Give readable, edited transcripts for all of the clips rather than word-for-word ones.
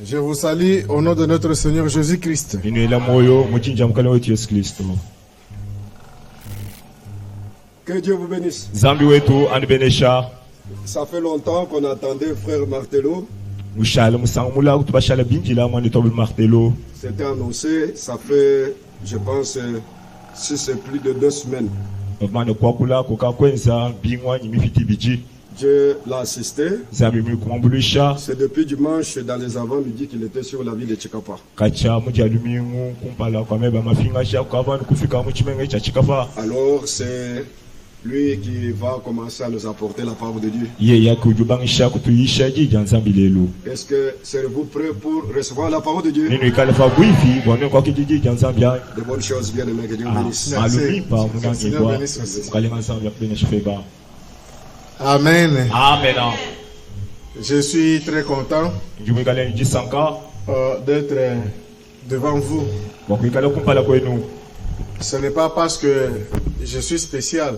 Je vous salue au nom de notre Seigneur Jésus-Christ. Que Dieu vous bénisse. Ça fait longtemps qu'on attendait frère Martello. C'était annoncé, ça fait, je pense, si c'est plus de 2 semaines. Dieu l'a assisté. C'est depuis dimanche, dans les avant-midi, qu'il était sur la ville de Chikapa. Alors, c'est lui qui va commencer à nous apporter la parole de Dieu. Est-ce que serez-vous prêts pour recevoir la parole de Dieu? De bonnes choses, bien aimés, que Dieu bénisse. Amen. Amen. Je suis très content d'être devant vous. Ce n'est pas parce que je suis spécial.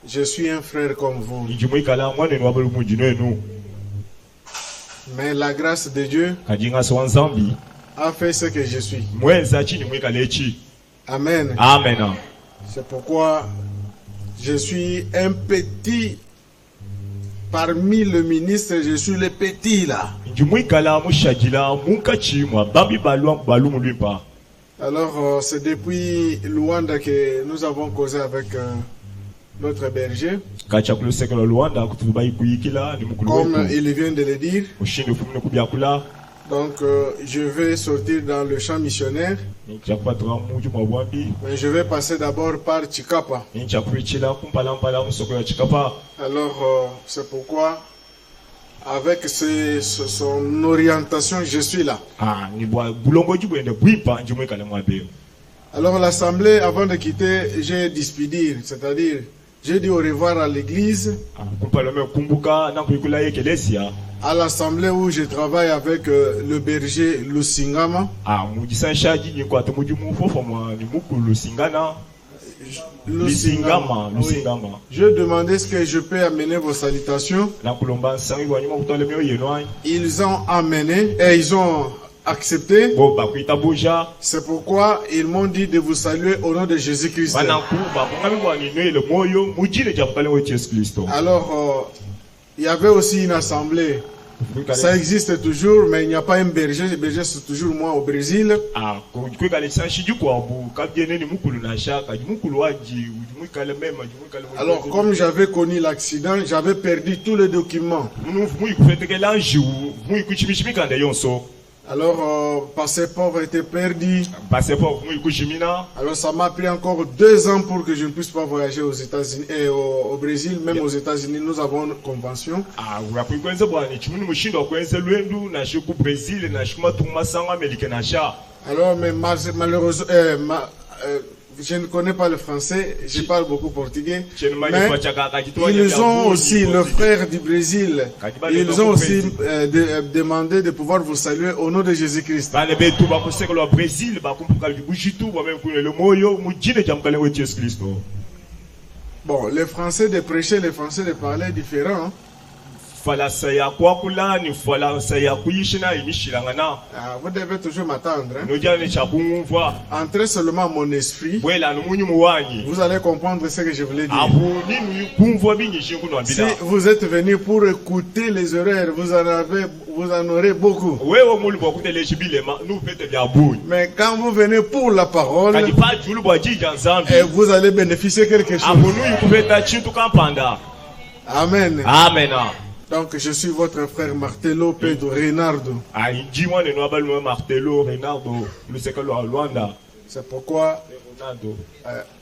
Je suis un frère comme vous. Mais la grâce de Dieu a fait ce que je suis. Amen. Amen. C'est pourquoi je suis un petit parmi le ministre, je suis le petit là. Alors, c'est depuis Luanda que nous avons causé avec notre berger. Comme il vient de le dire. Donc, je vais sortir dans le champ missionnaire. Mais je vais passer d'abord par Chikapa. Alors, c'est pourquoi, avec son orientation, je suis là. Alors, l'assemblée, avant de quitter, j'ai dispidire, c'est-à-dire, j'ai dit au revoir à l'église. À l'assemblée où je travaille avec le berger Lusingama. Lusingama. Oui. Je demandais ce que je peux amener vos salutations. Ils ont amené et ils ont accepté. C'est pourquoi ils m'ont dit de vous saluer au nom de Jésus-Christ. Alors, il y avait aussi une assemblée. Ça existe toujours, mais il n'y a pas un berger. Le berger, c'est toujours moi au Brésil. Alors, comme j'avais connu l'accident, j'avais perdu tous les documents. Alors, passeport a été perdu. Alors, ça m'a pris encore 2 ans pour que je ne puisse pas voyager aux États-Unis et au Brésil. Même aux États-Unis, nous avons une convention. Alors, mais malheureusement, je ne connais pas le français, je parle beaucoup portugais. Mais ils ont aussi, le frère du Brésil, ils ont aussi demandé de pouvoir vous saluer au nom de Jésus-Christ. Bon, les Français de prêcher, les Français de parler différent. Vous devez toujours m'attendre. Entrez seulement mon esprit. Vous allez comprendre ce que je voulais dire. Si vous êtes venu pour écouter les erreurs, vous en aurez beaucoup. Mais quand vous venez pour la parole, vous allez bénéficier quelque chose. Amen. Amen. Donc je suis votre frère Martello Pedro Reynardo. C'est pourquoi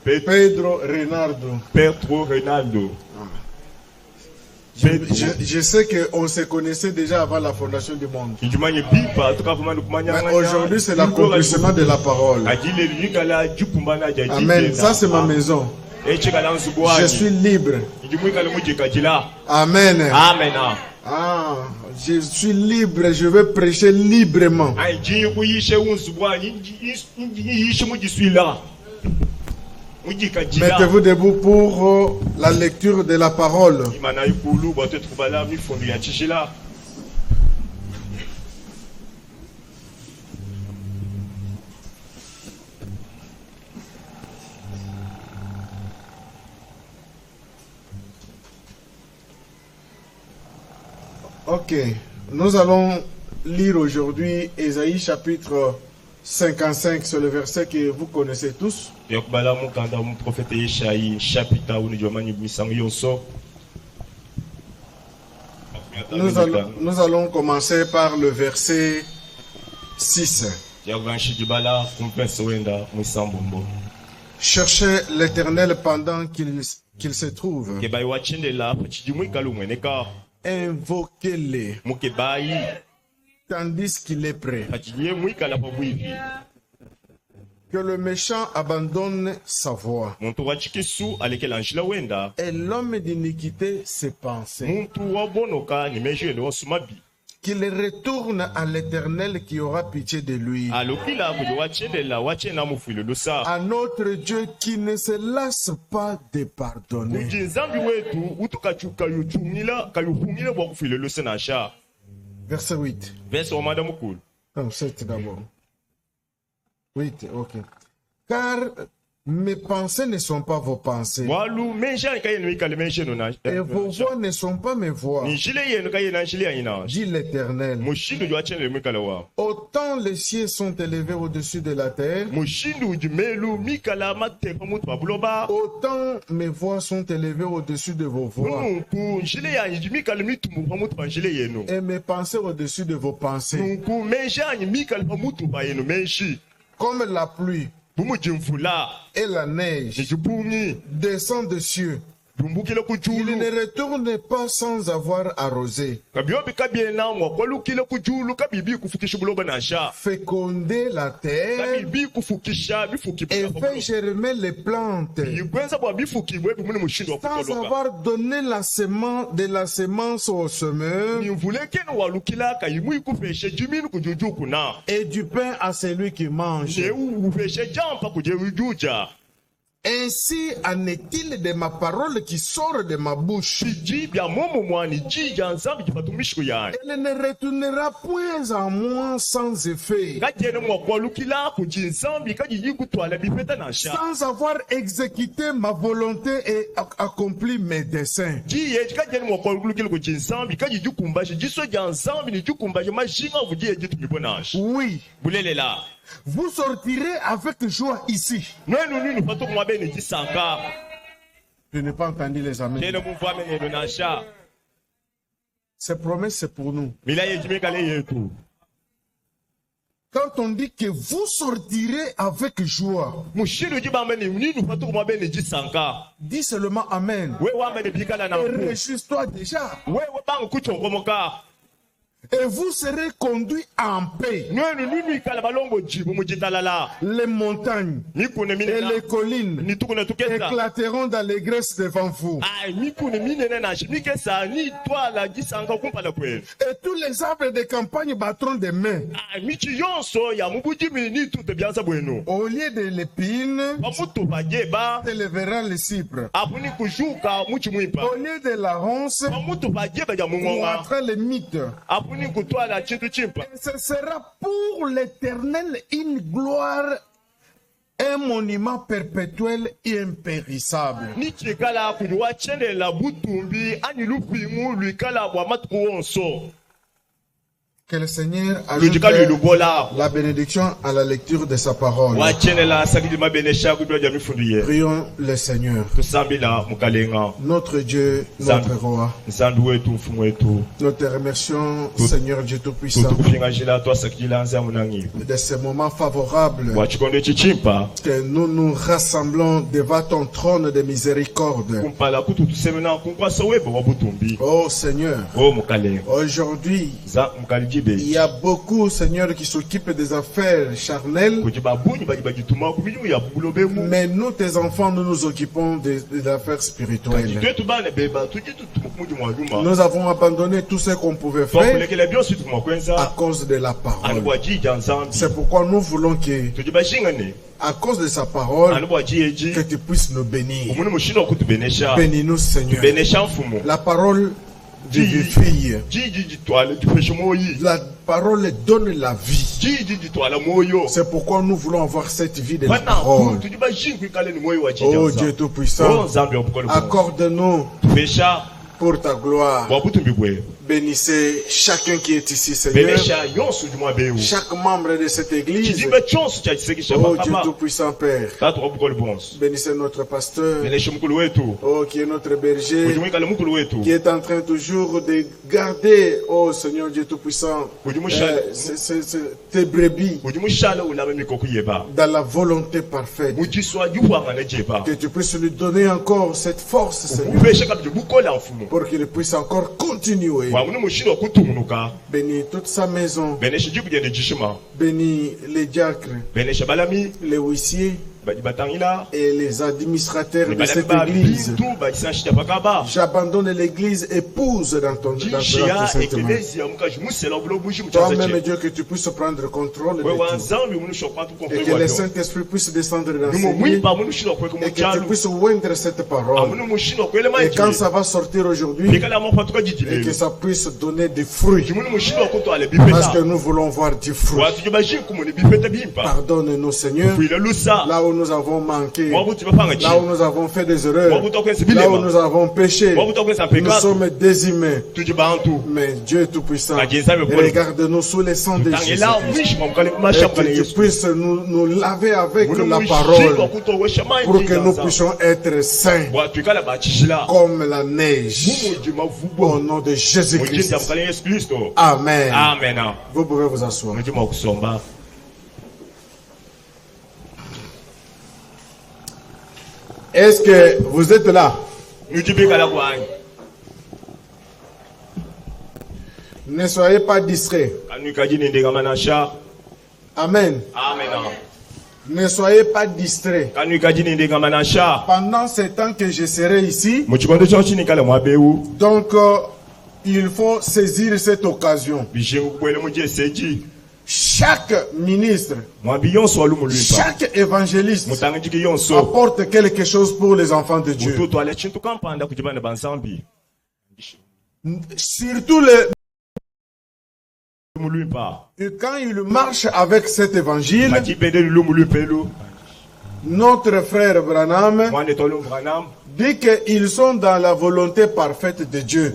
Pedro Reynardo. Je sais qu'on se connaissait déjà avant la fondation du monde. Mais aujourd'hui c'est l'accomplissement de la parole. Amen. Ça c'est ma maison. Je suis libre. Amen. Amen. Ah, je suis libre, je vais prêcher librement. Mettez-vous debout pour la lecture de la parole. Ok, nous allons lire aujourd'hui Ésaïe chapitre 55, c'est le verset que vous connaissez tous. Nous allons commencer par le verset 6. Cherchez l'Éternel pendant qu'il se trouve. Invoquez-le tandis qu'il est prêt. Que le méchant abandonne sa voie et l'homme d'iniquité ses pensées. Qu'il retourne à l'Éternel qui aura pitié de lui. À notre Dieu qui ne se lasse pas de pardonner. Verset 8. Non, 7 d'abord. 8, ok. Car mes pensées ne sont pas vos pensées. Et vos voix ne sont pas mes voix. Dit l'Éternel. Autant les cieux sont élevés au-dessus de la terre, autant mes voix sont élevées au-dessus de vos voix. Et mes pensées au-dessus de vos pensées. Comme la pluie et la neige descend des cieux, il ne retourne pas sans avoir arrosé. Féconder la terre et fait germer les plantes sans avoir donné de la semence au semeur et du pain à celui qui mange. Ainsi en est-il de ma parole qui sort de ma bouche. Elle ne retournera point à moi sans effet, sans avoir exécuté ma volonté et accompli mes desseins. Oui. Vous sortirez avec joie ici. Je n'ai pas entendu les amis. Ces promesses, c'est pour nous. Quand on dit que vous sortirez avec joie, dis seulement Amen. Et réjouis-toi déjà. Et vous serez conduits en paix. Les montagnes et les collines éclateront d'allégresse devant vous. Et tous les arbres de campagne battront des mains. Au lieu de l'épine, s'élèvera le cypre. Au lieu de la ronce, croîtra le mythe. Et ce sera pour l'Éternel une gloire, un monument perpétuel et impérissable. Que le Seigneur ajoute la bénédiction à la lecture de sa parole. Prions le Seigneur. Notre Dieu, notre roi. Nous te remercions, Seigneur Dieu Tout-Puissant, de ces moments favorables que nous nous rassemblons devant ton trône de miséricorde. Oh Seigneur, aujourd'hui, il y a beaucoup, Seigneur, qui s'occupent des affaires charnelles. Mais nous, tes enfants, nous nous occupons des affaires spirituelles. Nous avons abandonné tout ce qu'on pouvait faire à cause de la parole. C'est pourquoi nous voulons que, à cause de sa parole, que tu puisses nous bénir. Bénis-nous, Seigneur. La parole vivifie. La parole donne la vie. C'est pourquoi nous voulons avoir cette vie de la parole. Oh Dieu Tout-Puissant, accorde-nous pour ta gloire. Bénissez chacun qui est ici, Seigneur. Chaque membre de cette église. Oh Dieu Tout-Puissant Père. Bénissez notre pasteur. Oh, qui est notre berger. Qui est en train toujours de garder, oh Seigneur Dieu Tout-Puissant, tes brebis dans la volonté parfaite. Que tu puisses lui donner encore cette force, Seigneur, pour qu'il puisse encore continuer. Bénis toute sa maison. Bénis les diacres, les huissiers et les administrateurs de cette église. J'abandonne l'église épouse dans ton sainte main. Toi-même, Dieu, que tu puisses prendre contrôle de tout. Et que le Saint-Esprit puisse descendre dans ces lieux. Et que tu puisses oindre cette parole. Et quand ça va sortir aujourd'hui, et que ça puisse donner des fruits. Parce que nous voulons voir du fruit. Pardonne-nous, Seigneur, là où nous avons manqué, là où nous avons fait des erreurs, là où nous avons péché. Nous sommes des humains. Mais Dieu Tout-Puissant, regarde-nous sous les sang de Jésus. Et que tu puisses nous laver avec la parole pour que nous puissions être saints comme la neige. Au nom de Jésus-Christ. Amen. Vous pouvez vous asseoir. Est-ce que vous êtes là? Ne soyez pas distraits. Amen. Ne soyez pas distraits. Pendant ce temps que je serai ici, donc il faut saisir cette occasion. Chaque ministre, chaque évangéliste apporte quelque chose pour les enfants de Dieu. Surtout quand il marche avec cet évangile, notre frère Branham dit qu'ils sont dans la volonté parfaite de Dieu.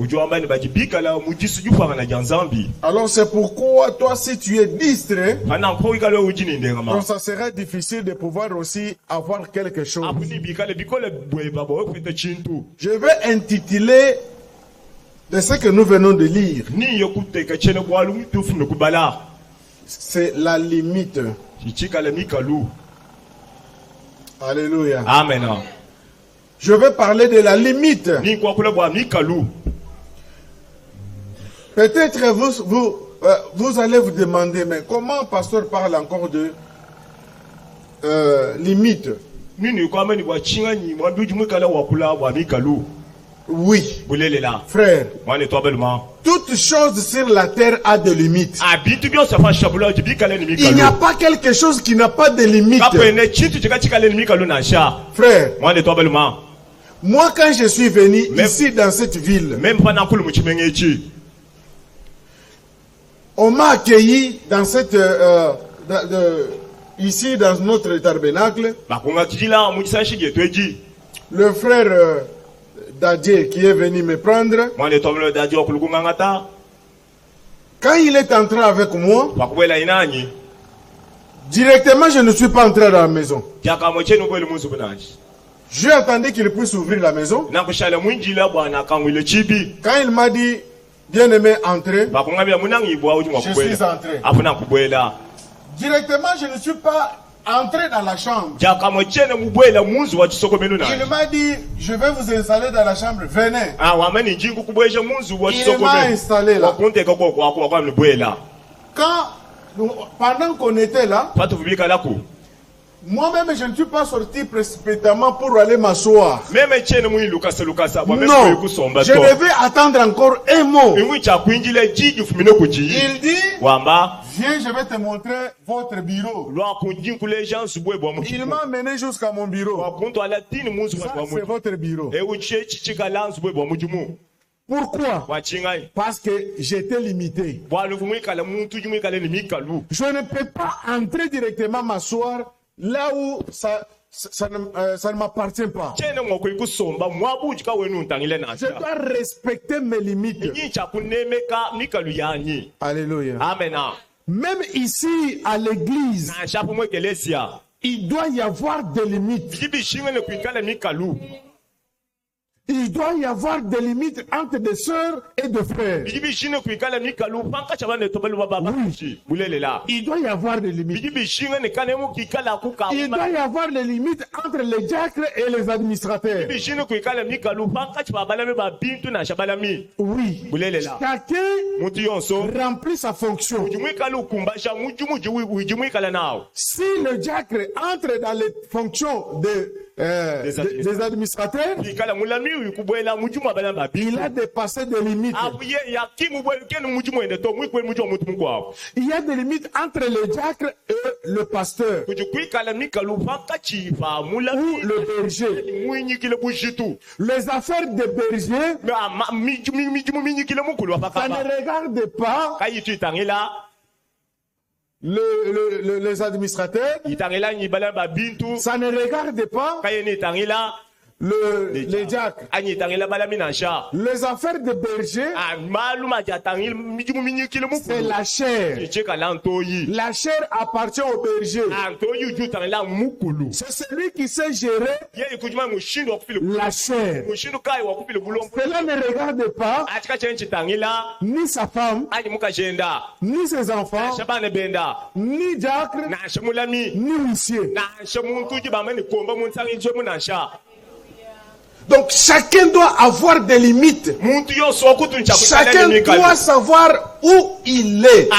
Alors c'est pourquoi toi, si tu es distrait, donc ça serait difficile de pouvoir aussi avoir quelque chose. Je vais intituler de ce que nous venons de lire. C'est la limite. Alléluia. Amen. Je vais parler de la limite. Peut-être vous allez vous demander, mais comment pasteur parle encore de limite? Oui, frère, toute chose sur la terre a des limites. Il n'y a pas quelque chose qui n'a pas de limite. Frère, moi quand je suis venu ici dans cette ville, on m'a accueilli dans cette ici dans notre tabernacle. Le frère Dadier qui est venu me prendre, quand il est entré avec moi, directement je ne suis pas entré dans la maison. J'ai attendu qu'il puisse ouvrir la maison. Quand il m'a dit, bien aimé, entrez, je suis entré. Directement je ne suis pas entré dans la chambre. Il m'a dit, je vais vous installer dans la chambre, venez. Il m'a installé là. Pendant qu'on était là, moi-même je ne suis pas sorti précipitamment pour aller m'asseoir. Non, je devais attendre encore un mot. Il dit, viens, je vais te montrer votre bureau. Il m'a amené jusqu'à mon bureau. Ça, c'est votre bureau. Pourquoi? Parce que j'étais limité. Je ne peux pas entrer directement m'asseoir là où ça ne m'appartient pas. Je dois respecter mes limites. Alléluia. Amen. Même ici à l'église, il doit y avoir des limites. Il doit y avoir des limites entre des sœurs et des frères. Oui. Il doit y avoir des limites. Il doit y avoir des limites entre les diacres et les administrateurs. Oui. Chacun remplit sa fonction. Si le diacre entre dans les fonctions des administrateurs, il a dépassé des limites. Il y a des limites entre le diacre et le pasteur ou le berger. Les affaires des bergers, ça ne regarde pas les administrateurs, ça ne regarde pas les diacres. Les affaires de berger, c'est la chair. La chair appartient au berger. C'est celui qui sait gérer la chair. Cela ne regarde pas ni sa femme, ni ses enfants, ni diacre, ni huissier. Donc chacun doit avoir des limites. Chacun doit savoir où il est.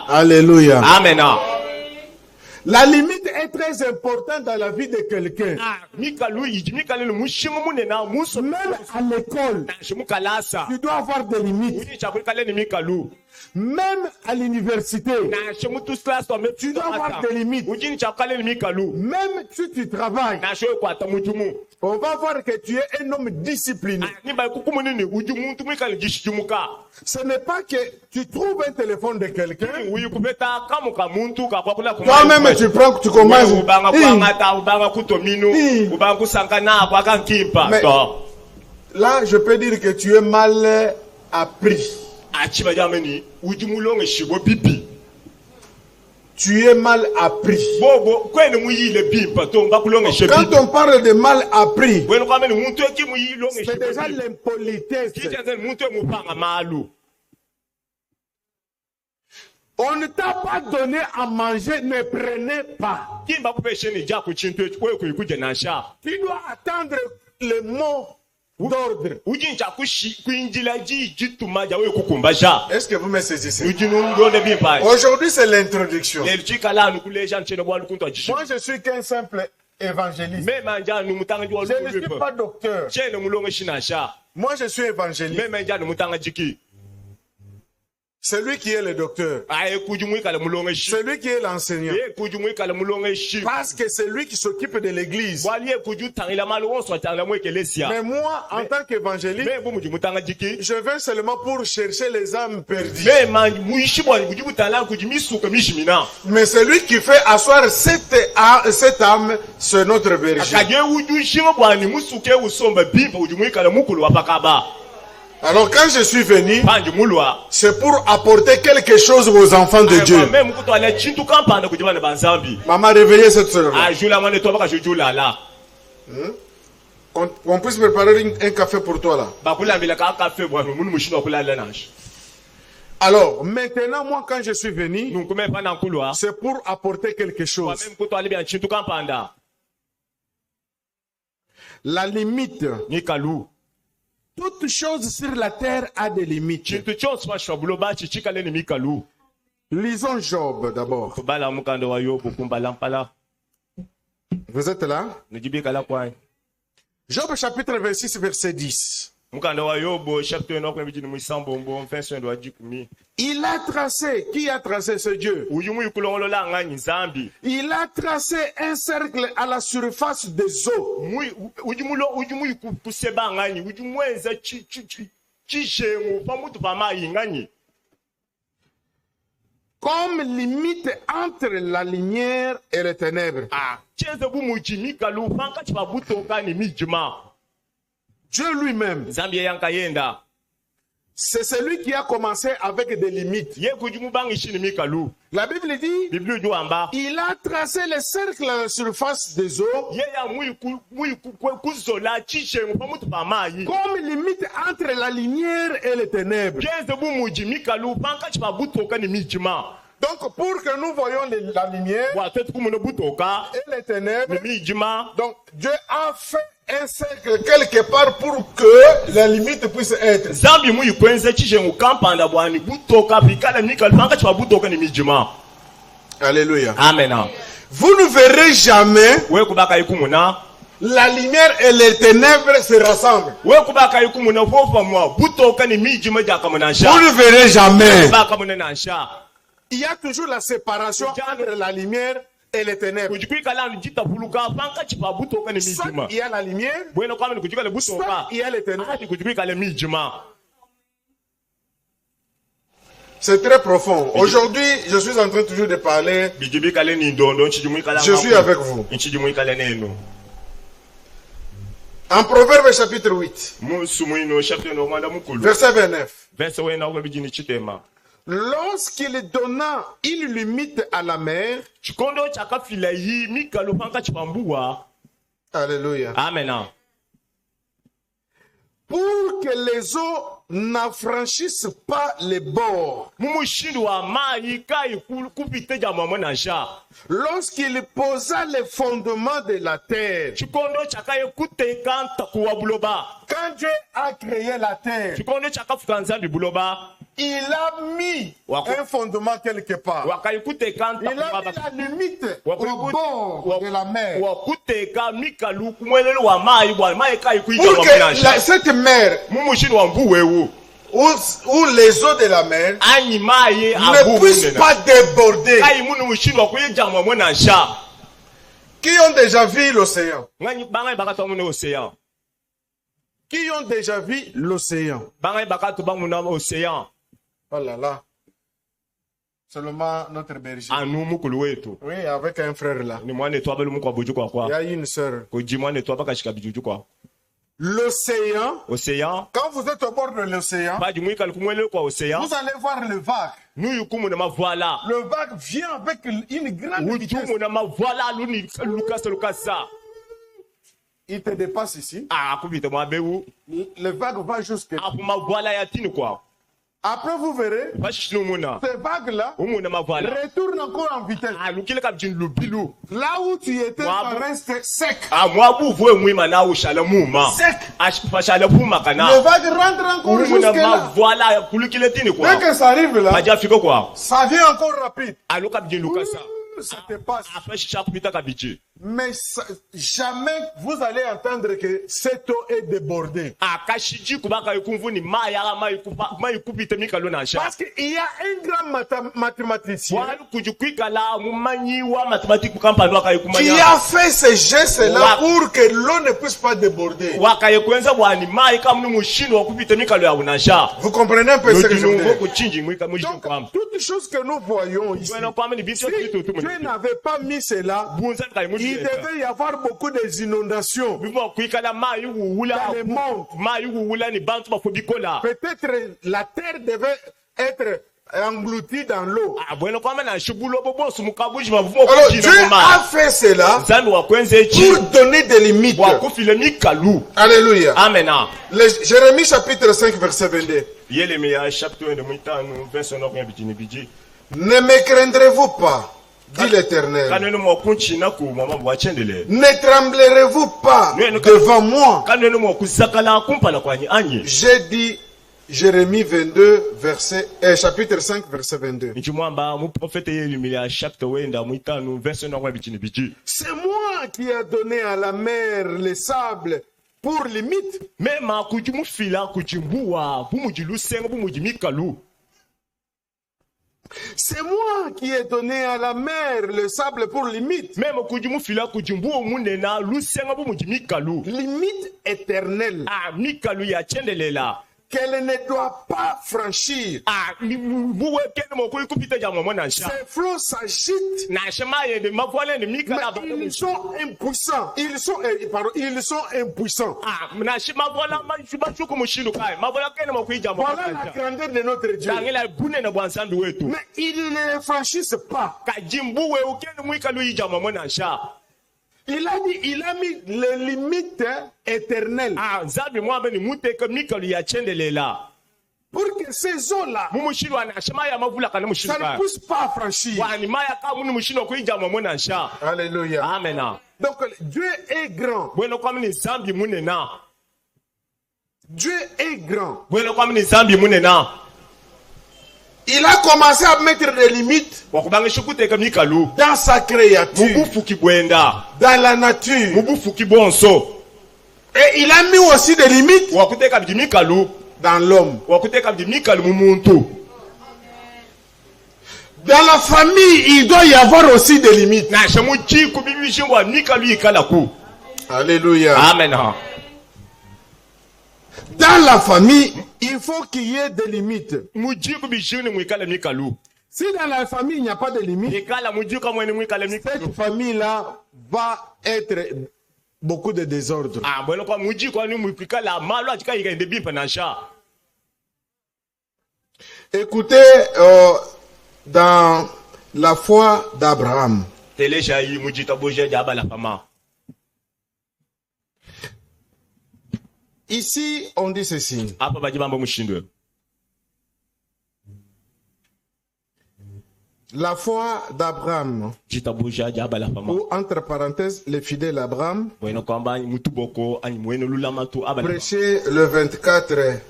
Alléluia. Amen. La limite est très importante dans la vie de quelqu'un. Même à l'école, tu dois avoir des limites. Même à l'université, tu dois avoir des limites. Même si tu travailles, on va voir que tu es un homme discipliné. Ce n'est pas que tu trouves un téléphone de quelqu'un, toi-même tu prends, tu commences. Mais là, je peux dire que tu es mal appris. Tu es mal appris. Quand on parle de mal appris, c'est déjà l'impolitesse. On ne t'a pas donné à manger, ne prenez pas. Tu dois attendre le mot d'ordre. Est-ce que vous me saisissez? Aujourd'hui, c'est l'introduction. Moi, je suis qu'un simple évangéliste. Je ne suis pas docteur. Moi, je suis évangéliste. C'est lui qui est le docteur. C'est lui qui est l'enseignant. Parce que c'est lui qui s'occupe de l'église. Mais moi, en tant qu'évangéliste, je viens seulement pour chercher les âmes perdues. Mais c'est lui qui fait asseoir cette âme sur notre berger. Alors quand je suis venu, c'est pour apporter quelque chose aux enfants de Dieu. Maman, réveillez cette soeur-là. On puisse préparer un café pour toi là. Alors, maintenant, moi, quand je suis venu, c'est pour apporter quelque chose. La limite. Toute chose sur la terre a des limites. Lisons Job d'abord. Vous êtes là? Job chapitre 26 verset 10. Il a tracé, qui a tracé ce Dieu? Il a tracé un cercle à la surface des eaux. comme limite entre la lumière et les ténèbres. Dieu lui-même, c'est celui qui a commencé avec des limites. La Bible dit, il a tracé les cercles à la surface des eaux comme limite entre la lumière et les ténèbres. Donc, pour que nous voyions la lumière et les ténèbres, donc Dieu a fait un cercle quelque part pour que la limite puisse être. Alléluia. Amen. Vous ne verrez jamais la lumière et les ténèbres se rassemblent. Vous ne verrez jamais. Il y a toujours la séparation entre la lumière et les ténèbres. Soit il y a la lumière, soit il y a les ténèbres. C'est très profond. Aujourd'hui, je suis en train toujours de parler. Je suis avec vous. En Proverbe chapitre 8, verset 29. Lorsqu'il donna une limite à la mer, alléluia, amen, pour que les eaux n'affranchissent pas les bords, lorsqu'il posa les fondements de la terre, quand Dieu a créé la terre, il a mis un fondement quelque part. Il a mis la limite au bord de la mer. Pour que cette mer où les eaux de la mer ne puissent pas déborder. Qui ont déjà vu l'océan? Qui ont déjà vu l'océan? Oh là là. Seulement notre berger. Oui, avec un frère là. Il y a une sœur. L'océan, quand vous êtes au bord de l'océan, vous allez voir le vague. Le vague vient avec une grande vitesse. Il te dépasse ici. Le vague va jusque. Après, vous verrez, ces vagues-là retournent encore en vitesse. Là où tu étais, ça reste sec. Sec. Le vague rentre encore jusque-là. Dès que ça arrive là, ça vient encore rapide. Ça te passe. Mais jamais vous allez entendre que cette eau est débordée. Parce qu'il y a un grand mathématicien qui a fait ce geste-là pour que l'eau ne puisse pas déborder. Vous comprenez un peu ce que je veux dire? Donc, toutes choses que nous voyons ici, si Dieu n'avait pas mis cela, il devait y avoir beaucoup d'inondations dans le monde. Peut-être la terre devait être engloutie dans l'eau. Alors Dieu a fait cela pour donner des limites. Alléluia. Amen. Jérémie chapitre 5 verset 22. Ne me craindrez-vous pas, dit l'Éternel. Ne tremblerez-vous pas devant moi? J'ai dit Jérémie 22, chapitre 5, verset 22. C'est moi qui ai donné à la mer les sables pour limite. C'est moi qui ai donné à la mer le sable pour limite. Limite éternelle. qu'elle ne doit pas franchir. Ces flots s'agitent, mais ils sont impuissants. Ils sont impuissants. Voilà la grandeur de notre Dieu. Mais ils ne franchissent pas. Il a mis les limites éternelles. Pour que ces eaux-là, ça ne pousse pas à franchir. Alléluia. Amen. Donc Dieu est grand. Dieu est grand. Il a commencé à mettre des limites dans sa créature, dans la nature. Et il a mis aussi des limites dans l'homme. Dans la famille, il doit y avoir aussi des limites. Alléluia. Amen. Dans la famille, il faut qu'il y ait des limites. Si dans la famille, il n'y a pas de limites, cette famille-là va être beaucoup de désordre. Écoutez, dans la foi d'Abraham, ici, on dit ceci. La foi d'Abraham, ou entre parenthèses, le fidèle Abraham, prêché le 24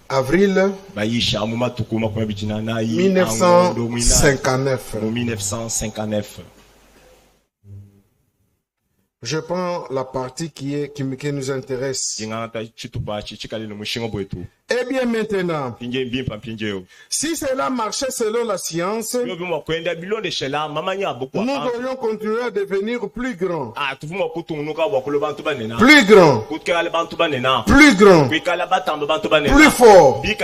avril 1959. Je prends la partie qui nous intéresse. Eh bien maintenant, si cela marchait selon la science, nous devrions continuer à devenir plus grands. Plus grands. Plus grands. Plus forts. Plus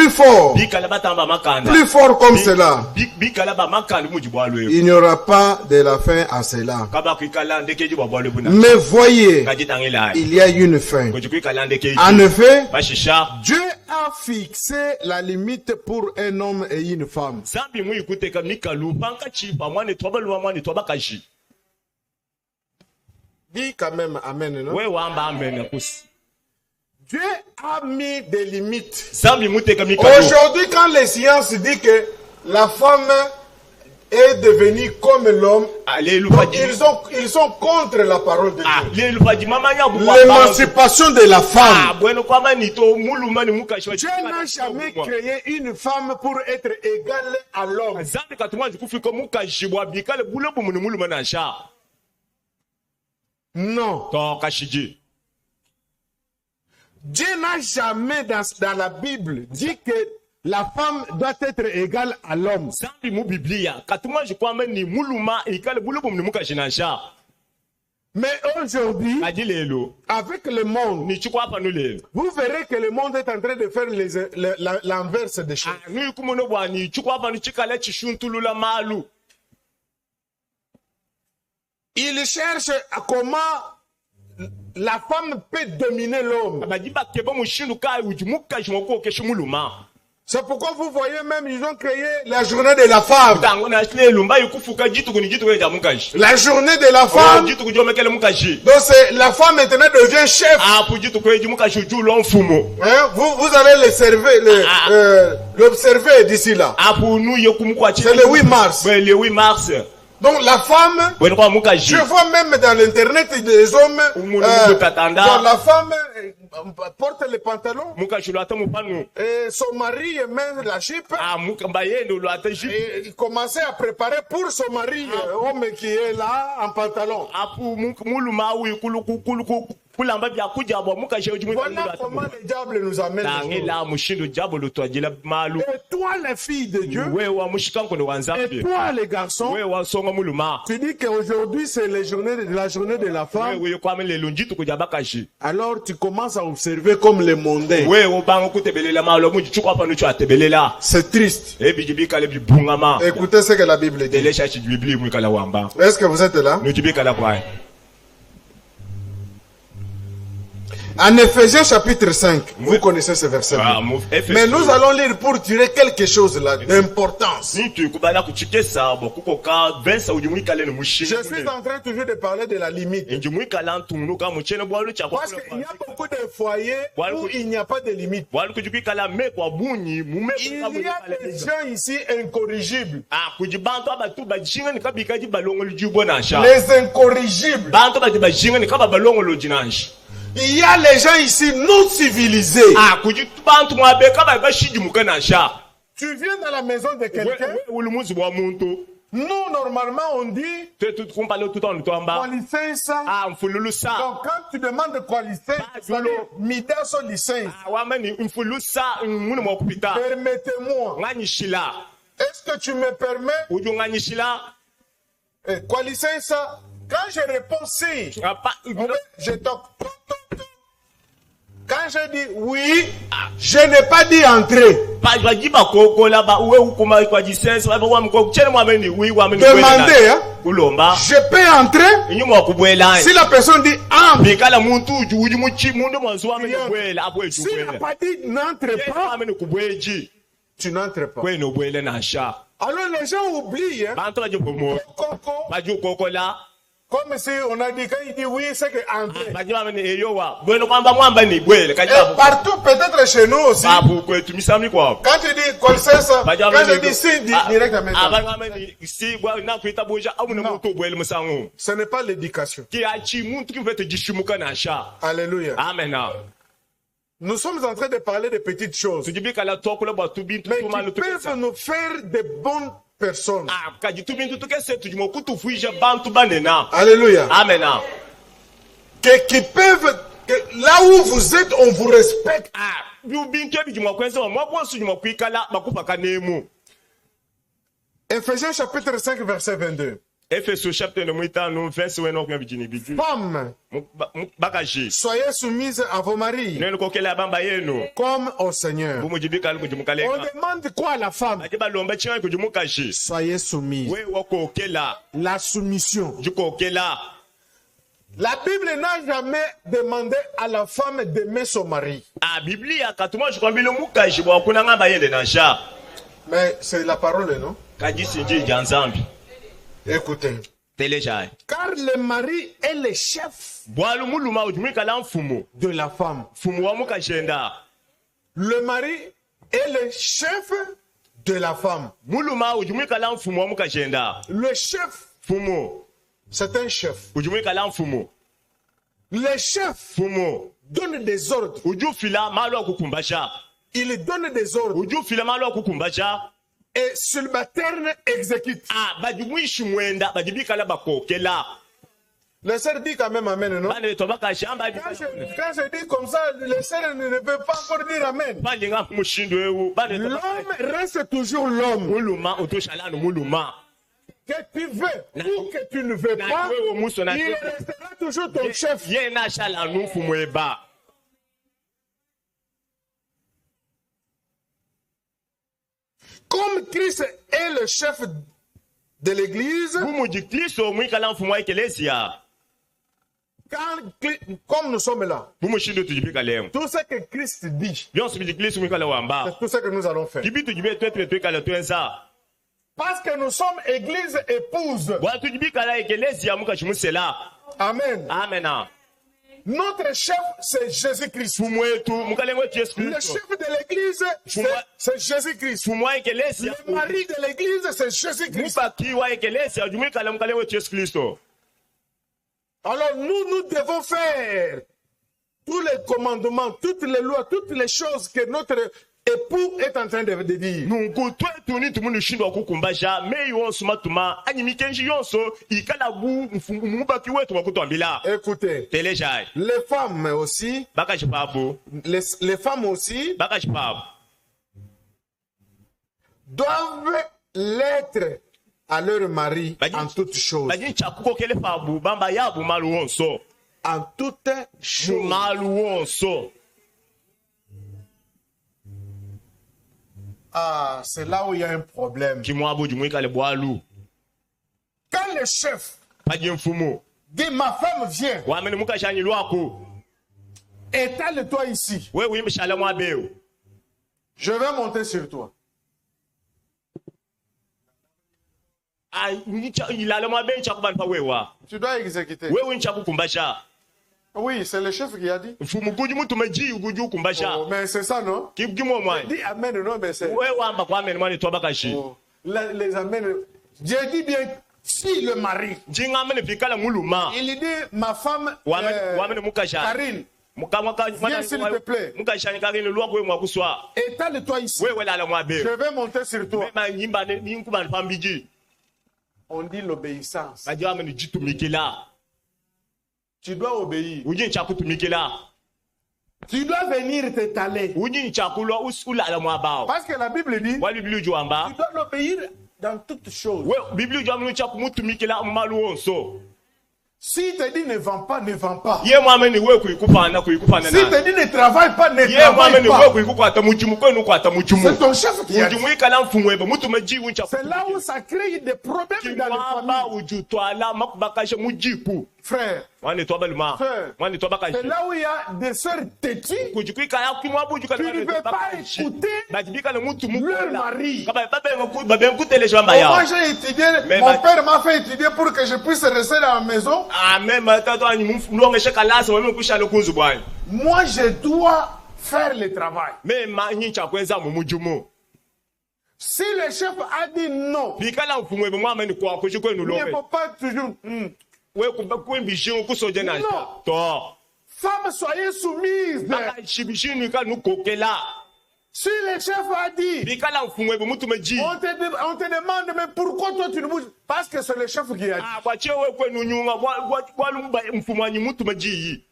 forts. Plus forts comme cela. Il n'y aura pas de la fin à cela. Mais voyez, il y a une fin. En effet, Dieu a fixé la limite pour un homme et une femme. Dis quand même amen, non? Dieu a mis des limites. Aujourd'hui, quand les sciences disent que la femme est devenue comme l'homme, ils sont contre la parole de Dieu. L'émancipation de la femme. Dieu n'a jamais créé une femme pour être égale à l'homme. Non. Dieu n'a jamais dans la Bible dit que la femme doit être égale à l'homme. Mais aujourd'hui, avec le monde, vous verrez que le monde est en train de faire l'inverse des choses. Il cherche à comment la femme peut dominer l'homme. C'est pourquoi vous voyez même, ils ont créé la journée de la femme. La journée de la femme. Donc la femme maintenant devient chef. Vous allez l'observer d'ici là. C'est le 8 mars. Donc la femme, je vois même dans l'internet des hommes, dont la femme porte les pantalons, et son mari met la jupe, et il commençait à préparer pour son mari, homme qui est là en pantalon. Voilà comment le diable nous amène. Et toi, les filles de Dieu, et toi, les garçons, tu dis qu'aujourd'hui, c'est la journée de la femme. Alors, tu commences à observer comme les mondains. C'est triste. Écoutez ce que la Bible dit. Est-ce que vous êtes là? En Éphésiens chapitre 5, vous connaissez ce verset. Mais nous allons lire pour tirer quelque chose là d'importance. Je suis en train toujours de parler de la limite. Parce qu'il y a beaucoup de foyers où il n'y a pas de limite. Il y a des gens ici incorrigibles. Les incorrigibles. Il y a les gens ici non civilisés. Tu viens dans la maison de quelqu'un. Nous, normalement, on dit licence. Donc, quand tu demandes quoi licence, mida son licence. Permettez-moi. Est-ce que tu me permets? Quoi licence? Quand je réponds si, je toque. Quand je dis oui, je n'ai pas dit entrer. Demandez, hein? Je peux entrer. Si la personne dit entre. Si n'a pas dit n'entre pas, tu n'entres pas. Alors les gens oublient. Hein? Comme si on a dit, quand il dit oui, c'est que entrer. Et partout, peut-être chez nous aussi. Quand tu dis connaissance, quand je dis si, directement. Ce n'est pas l'éducation. Alléluia. Amen. Nous sommes en train de parler de petites choses. Mais qui peuvent nous faire de bonnes personnes. Alléluia. Amen. Qui peuvent, là où vous êtes, on vous respecte. Ephésiens chapitre 5, verset 22. Femmes, soyez soumises à vos maris comme au Seigneur. On demande quoi à la femme? Soyez soumises. La soumission. La Bible n'a jamais demandé à la femme d'aimer son mari. Mais c'est la parole, non? Écoutez. Car le mari est le chef de la femme. Le mari est le chef de la femme. Le chef, c'est un chef. Le chef donne des ordres. Il donne des ordres. Et subalterne exécute. Le sœur dit quand même amen, non? Quand je dis comme ça, le sœur ne peut pas encore dire amen. L'homme reste toujours l'homme. Que tu veux ou que tu ne veux pas, il restera toujours ton chef. Comme Christ est le chef de l'église, comme nous sommes là, tout ce que Christ dit, c'est tout ce que nous allons faire. Parce que nous sommes église épouse. Amen. Amen. Notre chef, c'est Jésus-Christ. Le chef de l'église, c'est Jésus-Christ. Le mari de l'église, c'est Jésus-Christ. Alors nous devons faire tous les commandements, toutes les lois, toutes les choses que notre époux est en train de dire. Nungu toi tuni tumu nushindwa kukumbasha me yonso matuma anyimi kenji yonso ikala bu mubaki wetu wakutwambila. Écoutez, Téléjaï. les femmes aussi, Bakaji babu. les femmes aussi Bakaji babu. doivent l'être à leur mari en toutes choses. Badi chakuko kele fabu bamba yabu malu wonso. En toutes choses. Malu wonso. Ah, c'est là où il y a un problème. Kimwabu jumuika le boalu. Quand le chef Badi mfumu. dit ma femme vient, Wamene muka shani lwako. étale-toi ici. We wimbe shala mwabeo. Je vais monter sur toi. Ay ilala mwabe chakuban pa wewa. Tu dois exécuter. We wincha kukumbasha. Oui, c'est le chef qui a dit. Mfumu kuji mutu meji uguju kumbasha. Oh, mais c'est ça, non? Kimo mwai. Dis amen, non, mais c'est. We wamba kwa amen mwani toba kashi. Oh, les amen. Dieu dit bien, si le mari, Jinga amene fikala muluma. il dit ma femme, Wamene mukasha. Karine, Viens s'il te plaît. Mukasha Karine lwa kwe mwakuswa. étale-toi ici. We lala mwabeo. Je vais monter sur toi. Ma nyimba ne ninkuba pambiji. On dit l'obéissance. Badi amene jitumikila. Tu dois obéir. Uji chakutumikila. Tu dois venir t'étaler. Uji chakulwa ulala mwabao. Parce que la Bible dit, Wali Bibliu juamba. tu dois l'obéir dans toutes choses. We Bibliu juamba chakumutumikila malu wonso. Si te dit ne vends pas, ne vends pas. Ye mwamene we kuikupana Si te dit ne travaille pas, ne Ye travaille mwamene we pas. kuikukwata muchimu kwenu kwata muchimu. C'est ton chef qui a dit. Ujimwikala mfumwebe mutu meji wincha. C'est là où ça crée des problèmes dans les Kimwamba familles. ujutwala makubakasha mujiku. Frère, Wani toba luma. Frère. Wani toba kashi. c'est là où il y a des sœurs têtues. Kujikwikala kimwabu Tu ne peux pas écouter Bajibika le mutu leur mari. Kaba babe nkutele jamba ya. Moi j'ai étudié, Mais mon ma- père m'a fait étudier pour que je puisse rester dans la maison. Ah même tato ani mlonge shekalasa wame kusha le kunzu bwana. Moi je dois faire le travail. Me manyi chakwenza mu mujumu. Si le chef a dit non, Bikala mfumwebe mwamene kwa kujikwenu il ne longe. faut pas toujours. We kwembishinu kusoje na. Non. To. Femmes, soyez soumises. Baka shibishinu ka nukokela. Si le chef a dit, Bikala mfumwebe mutu meji. on te demande, mais pourquoi toi tu ne bouges? Parce que c'est le chef qui a dit. Ah kwa chewe kwenu nyunga walumba mfumanyi mutu meji.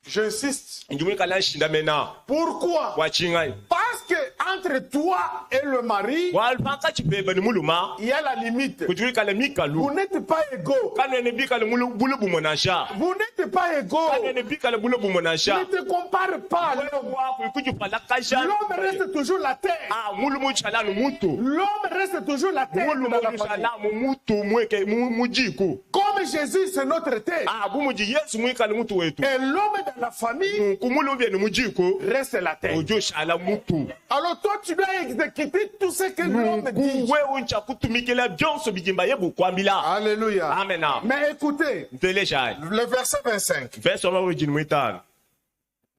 J'insiste. Njumika la shinda mena. Pourquoi? Kwa chingai. Parce que entre toi et le mari, Walfaka chibebe ni muluma. il y a la limite. Kujuika le mikalu. Vous n'êtes pas égaux. Kanene bika le bulubu monasha. Vous n'êtes pas égaux. Kanene bika le bulubu monasha. Ne te compare pas à l'homme. L'homme reste toujours la terre. Ah, mulumu chala no mutu. L'homme reste toujours la terre Mulumu dans la famille. chala mu mutu mweke mujiku. Comme Jésus, c'est notre terre. Ah, bumuji Yesu mwika le mutu wetu. Et l'homme dans la famille Kumulu bien no mujiku. reste la terre. Ojo chala mutu. Alors toi, tu dois exécuter tout ce que l'homme dit. Wewe uncha kutumikela byonso bijimba yebu kwambila. Alléluia. Amen. Mais écoutez, Ntelesha. le verset 25. Verso wa wejinu mwitano.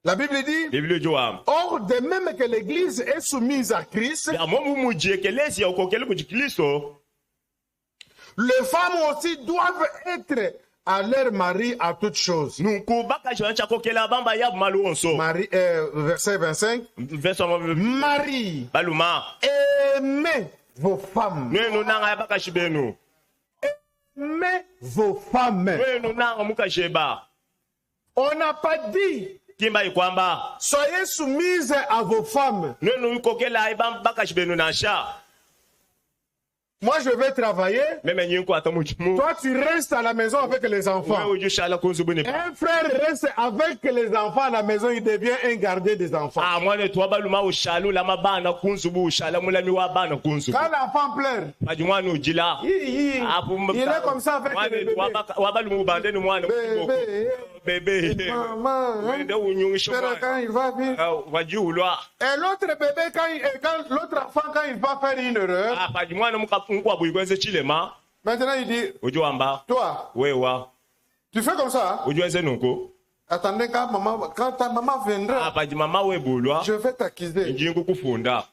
La Bible dit, Biblia joam. or de même que l'Église est soumise à Christ, Ya momu mujiekelezi ya ukokele kujikristo. les femmes aussi doivent être à leur mari à toutes choses. Nuku baka jwancha kokela bamba yabu malu onso. Verset 25. Verso wa Marie, baluma. aimez vos femmes. Nenu nanga baka shibenu. Aimez vos femmes. Nenu nanga mukasheba. On n'a pas dit, Kimba ikwamba. soyez soumises à vos femmes. Nenu kokela ibamba baka shibenu nasha. Moi, je vais travailler. Meme nyinko atamuchimu. Toi, tu restes à la maison avec les enfants. Wewe ujushala kunzubuni. Un frère reste avec les enfants à la maison, il devient un gardien des enfants. Ah mwana tu abaluma ushalu la mabana kunzubu ushala mulami wa bana kunzubu. Quand l'enfant pleure, Maji mwana ujila. il est comme ça avec le bébé. Wabalumu bandeni mwana. Bébé. Maman, hein? Wende unyungisho Frère, mwana. quand il va venir. Wajiulwa. Et l'autre bébé, quand l'autre enfant, quand il va faire une erreur, Ah paji mwana mukwa buikwenze chilema. maintenant il dit, Ujuamba. toi, Wewa. tu fais comme ça. Ujuenze nuko. Attendez, quand ta maman viendra, Ah paji mama webulwa. je vais t'accuser. Njingu kufunda.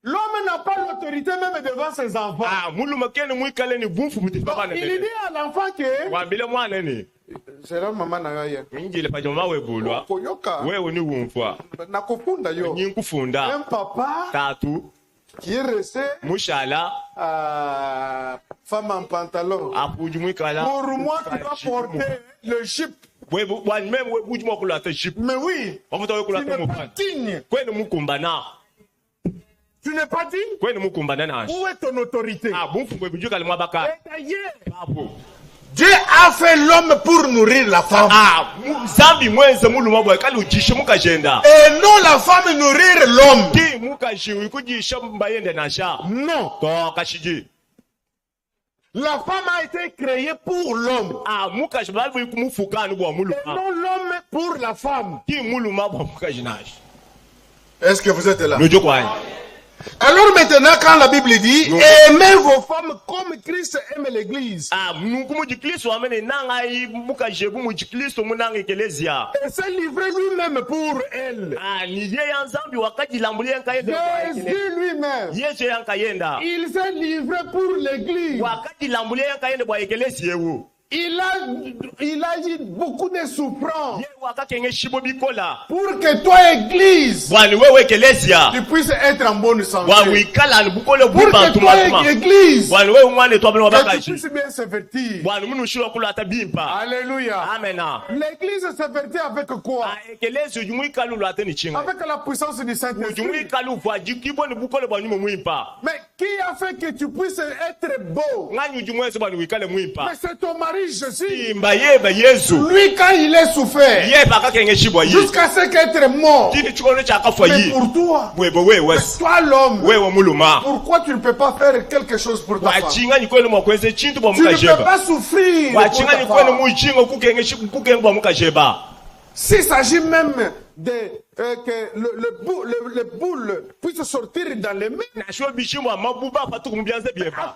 L'homme n'a pas l'autorité même devant ses enfants. Ah muluma kene mwikale ni bumfu Donc, mutifaba il dit à l'enfant que Wambile mwana ni. C'est là maman na ya. Ngile pa joma we bulwa. Koyoka. Wewe ni wumfwa. Na kufunda yo. Ni kufunda. Un papa Tatu. Qui est resté Mushala. Femme en pantalon. Apujumikala. Pour moi qui dois porter le jupe. Même we bujuma kula ta ship. Mais oui. On va kula Tu ta n'es pas mupana. digne. Kwenu mukumbana. Tu n'es pas digne. Kwenu mukumbana na. Où est ton autorité? Bumfu we bujuka le mwabaka. Et d'ailleurs, Papo. Dieu a fait l'homme pour nourrir la femme. Zambi mwenze muluma bwa kali ujishe mukagenda. Et non la femme nourrir l'homme. Ti mukajiwe kujisha mbayende na sha. Non. To kashiji. La femme a été créée pour l'homme. Mukaji balwe kumufuka ni bwa Et muluma. non l'homme pour la femme. Ti muluma bwa mukajinaji. Est-ce que vous êtes là? Nojo kwani. Alors maintenant, quand la Bible dit aimez vos femmes comme Christ aime l'église. Et s'est livré lui-même pour elle. Jésus lui-même. Il s'est livré pour l'église. Il a eu beaucoup de souffrance pour que toi, église, tu puisses être en bonne santé. Pour que toi, église, que tu puisses bien se vêtir. Alléluia. L'église se vêtit avec quoi? Avec la puissance du Saint-Esprit. Mais qui a fait que tu puisses être beau? Mais c'est ton mari Jésus. Lui quand il est souffert jusqu'à ce qu'être mort. Mais pour toi, toi l'homme, pourquoi tu ne peux pas faire quelque chose pour ta femme? Tu ne peux pas souffrir pour ta femme. S'il s'agit même de que le boule puisse sortir dans les mains à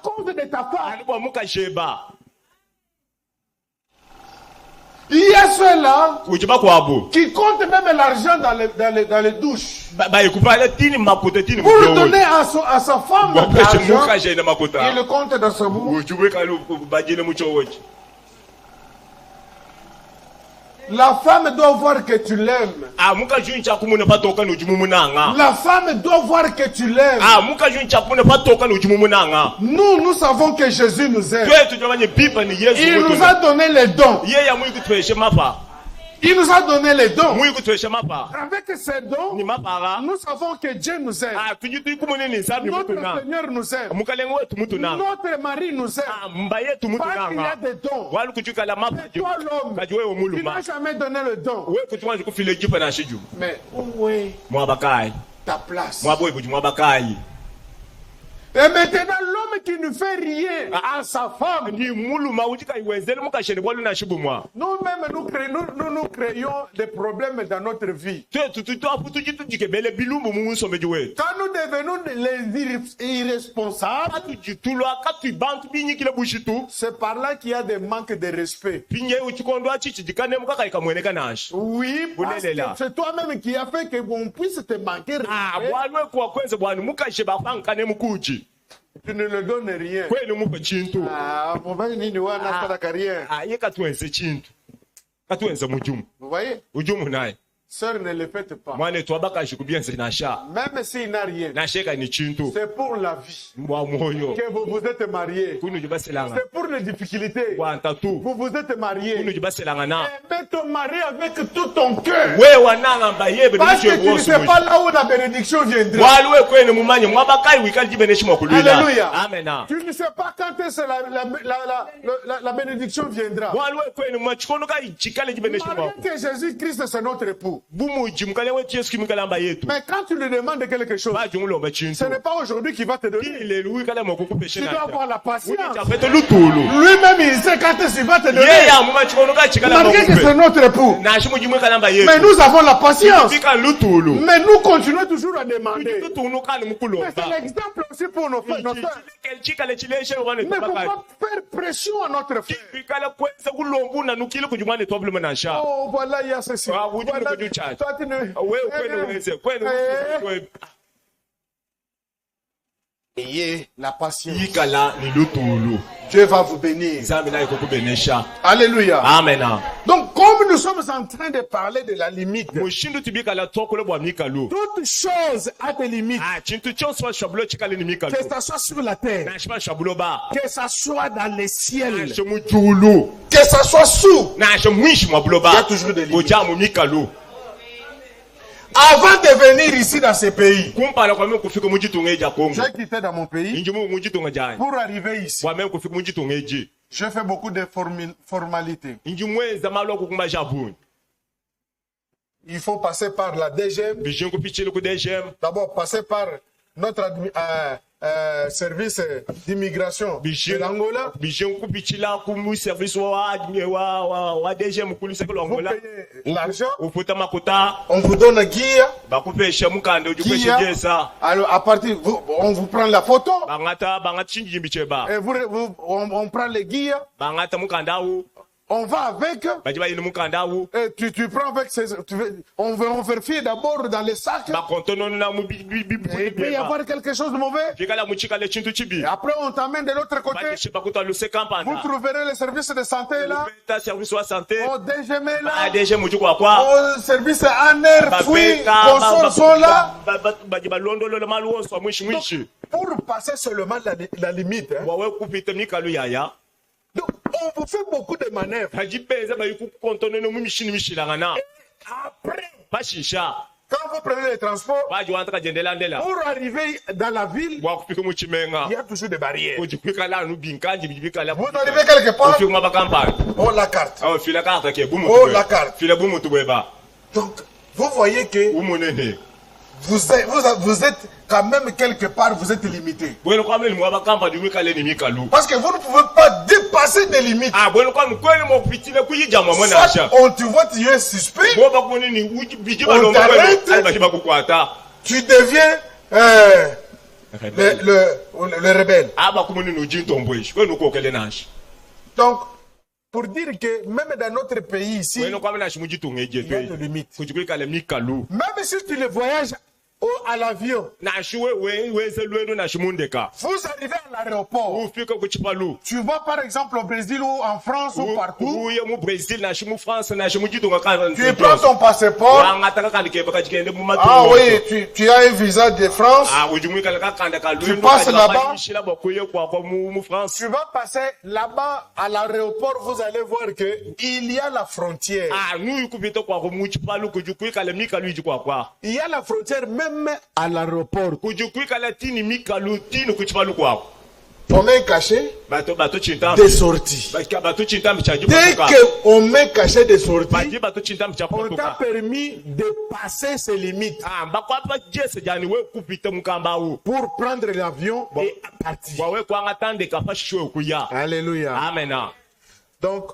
cause de ta femme. Il y a ceux-là qui comptent même l'argent dans les douches pour donner à sa femme l'argent. Il le compte dans sa bouche. La femme doit voir que tu l'aimes. La femme doit voir que tu l'aimes. Nous savons que Jésus nous aime. Il nous a donné les dons. Il nous a donné les dons. Avec ces dons, nous savons que Dieu nous aime. Notre Seigneur nous aime. Notre mari nous aime. Parce qu'il y a des dons. Mais toi l'homme, tu n'as jamais donné le don. Mais où est ta place? Et maintenant, l'homme qui ne fait rien à sa femme, nous-mêmes, nous créons des problèmes dans notre vie. Quand nous devenons les irresponsables, c'est par là qu'il y a des manques de respect. Oui, parce que c'est toi-même qui a fait que on puisse te manquer de respect. Tu ne le donnes rien. Vous voyez? Sœur, ne le faites pas. Même s'il n'a rien, c'est pour la vie que vous vous êtes mariés. C'est pour les difficultés. Vous vous êtes mariés. Aimez ton mari avec tout ton cœur. Parce que tu ne sais pas là où la bénédiction viendra. Alléluia. Tu ne sais pas quand est-ce la bénédiction viendra. Malgré que Jésus-Christ c'est notre époux. Mais quand tu lui demandes quelque chose, ce n'est pas aujourd'hui qu'il va te donner. Tu dois avoir la patience. Lui-même il sait quand il va te donner. Malgré que c'est notre époux. Mais nous avons la patience. Mais nous continuons toujours à demander. Mais c'est l'exemple aussi pour nos frères. Mais il ne faut pas faire pression à notre frère. Oh voilà, il y a ceci. Toi, tu ne... Ayez la patience. Dieu va vous bénir. Alléluia. Amen. Donc, comme nous sommes en train de parler de la limite, toute chose a des limites. Que ça soit sur la terre, que ça soit dans les ciels, que ça soit sous, il y a toujours des limites. Avant de venir ici dans ce pays, j'ai quitté dans mon pays pour arriver ici. J'ai fait beaucoup de formalités. Il faut passer par la DGM. D'abord, passer par notre service d'immigration de l'Angola. Vous payez l'argent. On vous donne un guia. Alors, à partir, on vous prend la photo. Et on prend les guias. On va avec. Et tu prends avec. On vérifie d'abord dans les sacs. Et puis il y avoir quelque chose de mauvais. Et après on t'amène de l'autre côté. Vous trouverez le service de santé là. Au DGM là. Au service ANR, fruits, consorts sont là. Pour passer seulement la limite. Hein. Donc, on vous fait beaucoup de manœuvres. Et après, quand vous prenez les transports, pour arriver dans la ville, il y a toujours des barrières. Vous arrivez quelque part, oh la carte. Oh la carte. Donc, vous voyez que vous êtes quand même quelque part, vous êtes limité. Parce que vous ne pouvez pas dépasser des limites. Soit on te voit, tu es suspect. On t'arrête. Tu deviens le rebelle. Donc, pour dire que même dans notre pays ici, il y a des limites. Même si tu le voyages à l'avion, vous arrivez à l'aéroport, tu vas par exemple au Brésil ou en France ou partout, tu prends ton passeport, ah oui, tu as un visa de France, tu passes là-bas, tu vas passer là-bas à l'aéroport, vous allez voir que il y a la frontière. Il y a la frontière même à l'aéroport. On met un cachet des sorties. Dès qu'on met un cachet des sorties, on t'a permis de passer ses limites pour prendre l'avion et partir. Alléluia. Amen. Donc,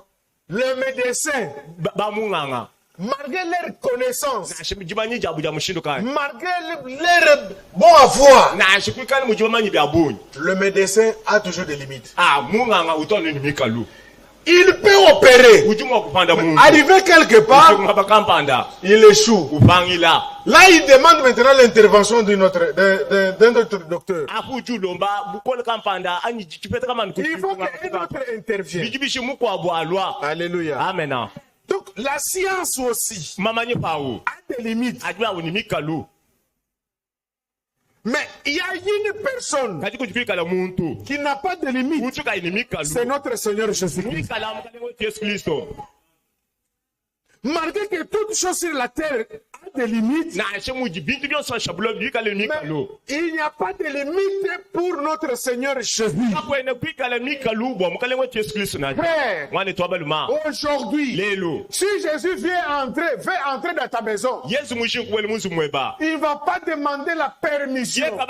le médecin, malgré leur connaissance, malgré leur bon avoir, le médecin a toujours des limites. Il peut opérer. Arriver quelque part, il échoue. Là, il demande maintenant l'intervention d'un autre docteur. Il faut qu'un autre intervienne. Alléluia. Amen. Donc, la science aussi a des limites. Mais il y a une personne qui n'a pas de limite. C'est notre Seigneur Jésus-Christ. Malgré que toute chose sur la terre a des limites, mais il n'y a pas de limite pour notre Seigneur Jésus. Frère, aujourd'hui, si Jésus veut entrer dans ta maison, il ne va pas demander la permission. Moi,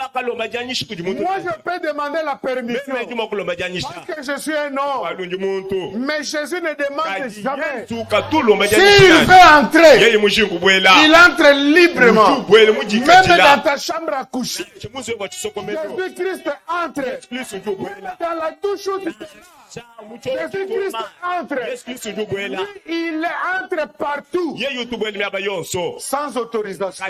je peux demander la permission parce que je suis un homme. Mais Jésus ne demande jamais. S'il veut entrer, il entre librement. Même dans ta chambre à coucher. Jésus-Christ entre. Dans la douche où tu es. Jésus-Christ entre. Lui, il entre partout. Sans autorisation.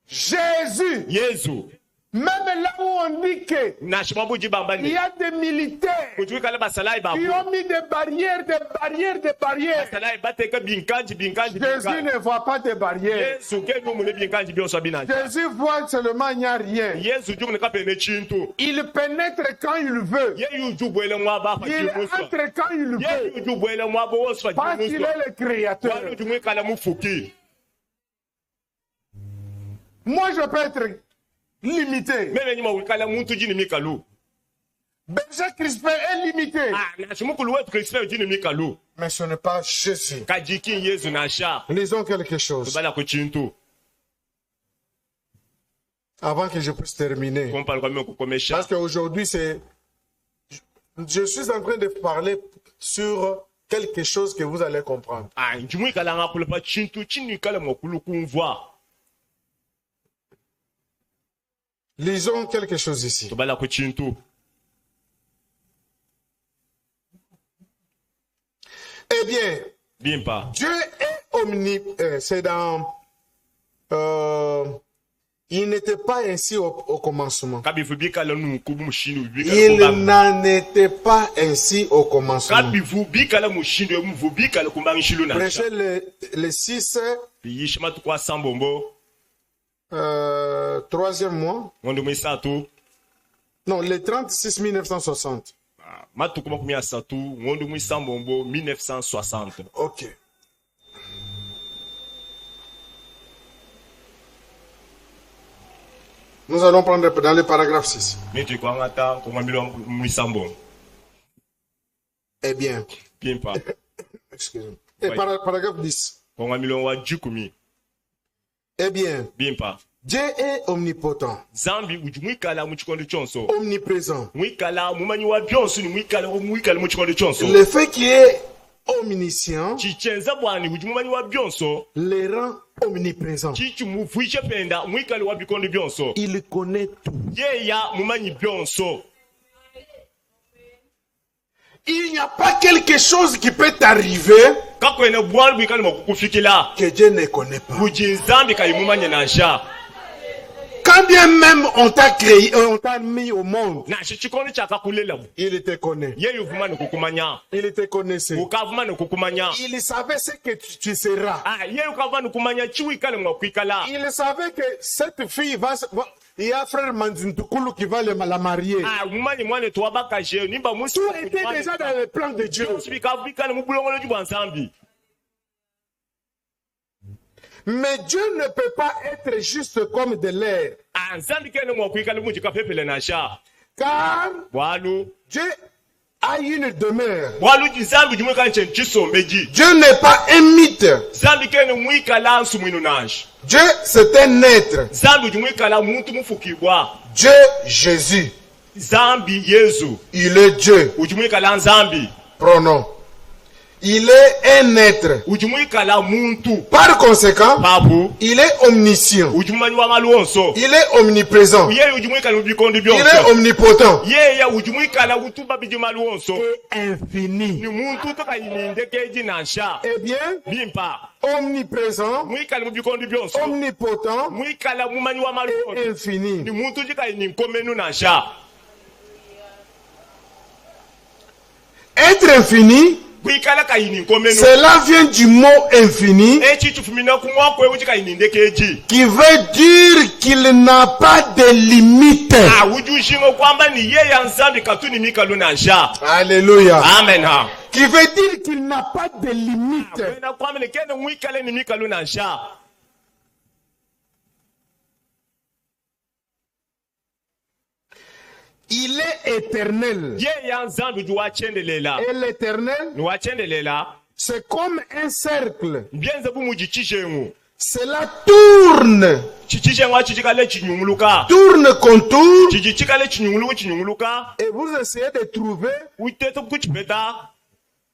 Jésus Même là où on dit que il y a des militaires qui ont mis des barrières. Jésus ne voit pas de barrières. Jésus voit seulement il n'y a rien. Il pénètre quand il veut. Il entre quand il veut. Parce qu'il est le créateur. Moi je peux être limité. Berger Crispin est limité. Mais ce n'est pas Jésus. Lisons quelque chose. Avant que je puisse terminer. Parce qu'aujourd'hui, je suis en train de parler sur quelque chose que vous allez comprendre. Lisons quelque chose ici. Eh bien, Dieu est omnipotent. C'est dans... il n'était pas ainsi au commencement. Il n'en était pas ainsi au commencement. Prêchez le 6, troisième mois. Non, le 36 1960. Ok. Nous allons prendre dans le paragraphe 6. Eh bien. Excusez-moi. Et paragraphe 10. Eh bien. Dieu est omnipotent. Omniprésent. Le fait qu'il est omniscient les rend omniprésents. Il connaît tout. Il n'y a pas quelque chose qui peut t'arriver que Dieu ne connaît pas. Quand bien même on t'a créé, on t'a mis au monde, il te connaît. Il te connaissait. Il savait ce que tu seras. Il savait que cette fille va... Il y a frère Manzintukulu qui va la marier. Tout était déjà dans le plan de Dieu. Mais Dieu ne peut pas être juste comme de l'air. Car Dieu a une demeure. Dieu n'est pas un mythe. Dieu, c'est un être. Dieu, Jésus. Il est Dieu. Pronom. Il est un être. Par conséquent, il est omniscient. Il est omniprésent. Il est omnipotent. Et infini. Eh bien, omniprésent, omnipotent et infini. Être infini, cela vient du mot infini qui veut dire qu'il n'a pas de limite. Alléluia. Amen. Qui veut dire qu'il n'a pas de limite. Il est éternel. Et l'éternel, c'est comme un cercle. Cela tourne. Tourne contour. Et vous essayez de trouver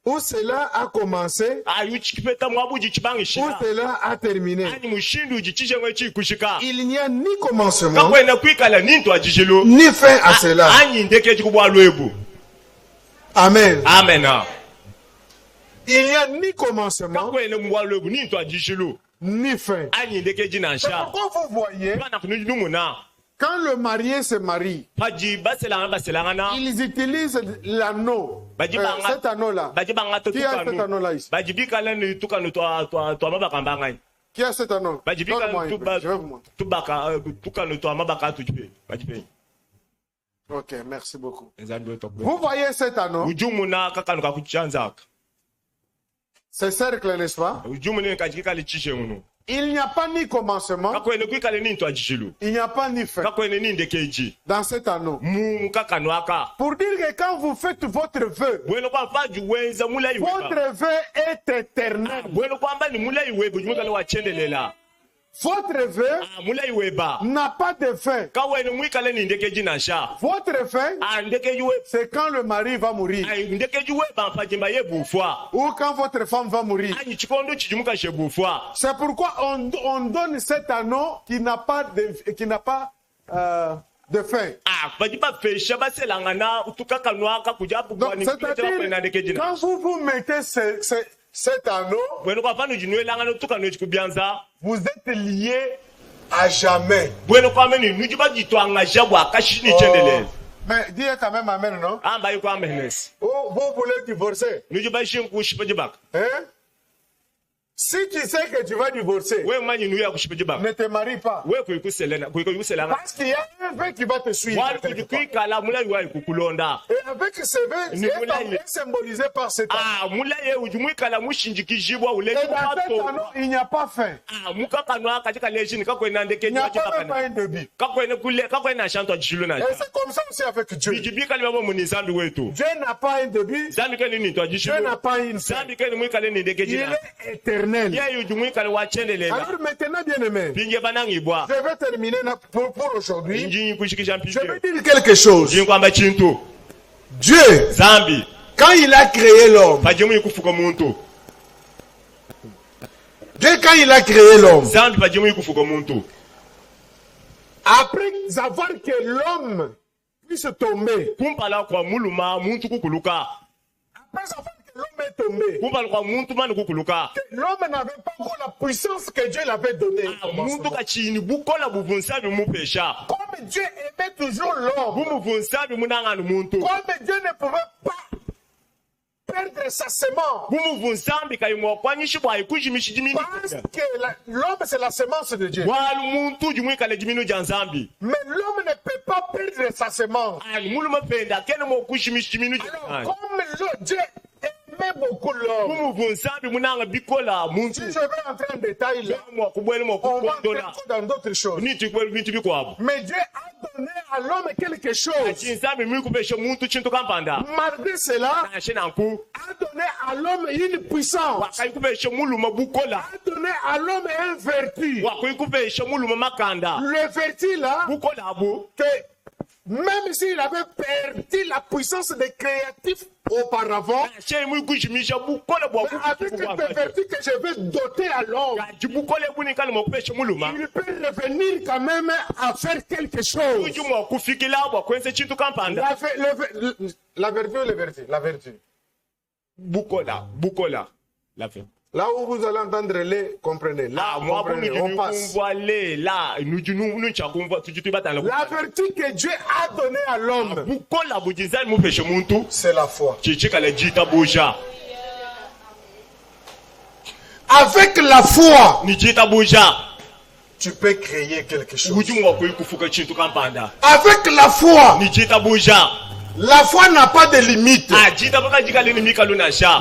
où cela a commencé, où cela a terminé. Il n'y a ni commencement, ni fin à cela. Amen. Amen. Il n'y a ni commencement, ni fin. Pourquoi vous voyez Quand le marié se marie, ils utilisent l'anneau. Cet anneau-là. Qui a cet anneau-là ici? Qui a cet anneau? Donne-moi, je vais vous montrer. Ok, merci beaucoup. Vous voyez cet anneau? C'est cercle, n'est-ce pas? Il n'y a pas ni commencement, il n'y a pas ni fin dans cet anneau. Pour dire que quand vous faites votre vœu, votre vœu est éternel. Votre vœu n'a pas de fin. Votre fin, c'est quand le mari va mourir. Ou quand votre femme va mourir. C'est pourquoi on donne cet anneau qui n'a pas de fin. Donc, c'est-à-dire, quand vous mettez cet anneau, vous êtes liés à jamais. Mais dis quand même amen, non? Oh, vous voulez divorcer? Hein? Si tu sais que tu vas divorcer, ne te marie pas. Parce qu'il y a un vœu qui va te suivre. Et avec ce vœu, c'est symbolisé par cet anneau. Et dans cet anneau, il n'y a pas fin. Il n'y a pas même pas un début. Et c'est comme ça aussi avec Dieu. Dieu n'a pas un début. Dieu n'a pas une fin. Il est éternel. Alors maintenant, bien aimé, je vais terminer pour aujourd'hui. Je vais dire quelque chose. Dieu, quand il a créé l'homme, quand il a créé l'homme, après avoir que l'homme puisse tomber, après avoir que l'homme est tombé, l'homme n'avait pas encore la puissance que Dieu l'avait donnée. Comme Dieu aimait toujours l'homme, comme Dieu ne pouvait pas perdre sa semence, parce que l'homme c'est la semence de Dieu. Mais l'homme ne peut pas perdre sa semence. Alors, comme Dieu aimait beaucoup l'homme, si je vais entrer en détail là, on va entrer dans d'autres choses. Mais Dieu a donné à l'homme quelque chose. Malgré cela, a donné à l'homme une puissance, a donné à l'homme un vertu. Le vertu là, que même s'il avait perdu la puissance des créatifs auparavant, avec cette vertu que je vais doter à l'homme, il peut revenir quand même à faire quelque chose. La vertu ou les vertus? La vertu. Là où vous allez entendre les, comprenez. Là, comprenez, on passe. La vertu que Dieu a donnée à l'homme, c'est la foi. Avec la foi, tu peux créer quelque chose. Avec la foi n'a pas de limite.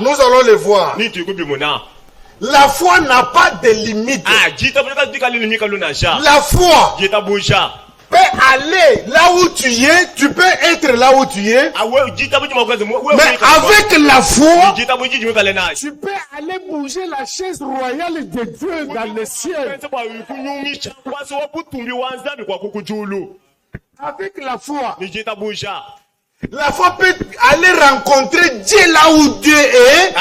Nous allons le voir. La foi n'a pas de limite. La foi peut aller là où tu es, tu peux être là où tu es. Mais avec la foi, tu peux aller bouger la chaise royale de Dieu dans le ciel. Avec la foi, la foi peut aller rencontrer Dieu là où Dieu est.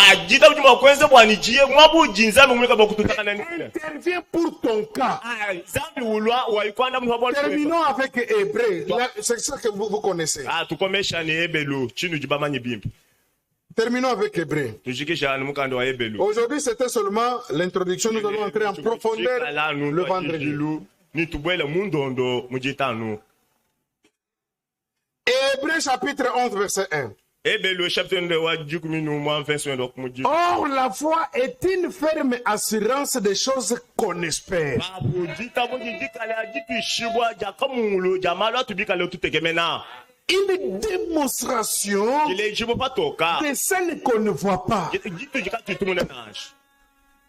Intervient pour ton cas. Terminons avec Hébreu. C'est ça que vous connaissez. Terminons avec Hébreu. Aujourd'hui, c'était seulement l'introduction. Nous allons entrer en profondeur le vendredi. ni tubwele mundondo mujitanu. Hébreux chapitre 11 verset 1. Or, la foi est une ferme assurance des choses qu'on espère. Une démonstration de celles qu'on ne voit pas.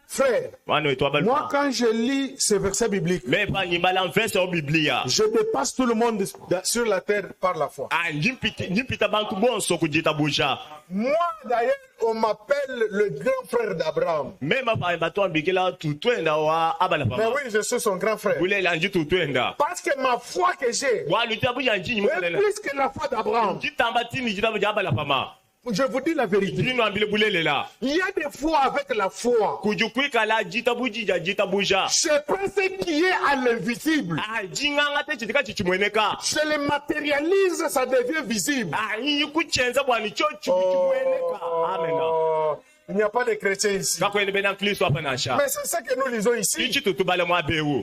Frère, moi quand je lis ce verset biblique, je dépasse tout le monde sur la terre par la foi. Moi d'ailleurs, on m'appelle le grand frère d'Abraham. Mais oui, je suis son grand frère. Parce que ma foi que j'ai est plus que la foi d'Abraham. Je vous dis la vérité. Il y a des fois avec la foi. Je pense qui est à l'invisible. Je le matérialise, ça devient visible. Il n'y a pas de chrétiens ici. Mais c'est ça que nous lisons ici.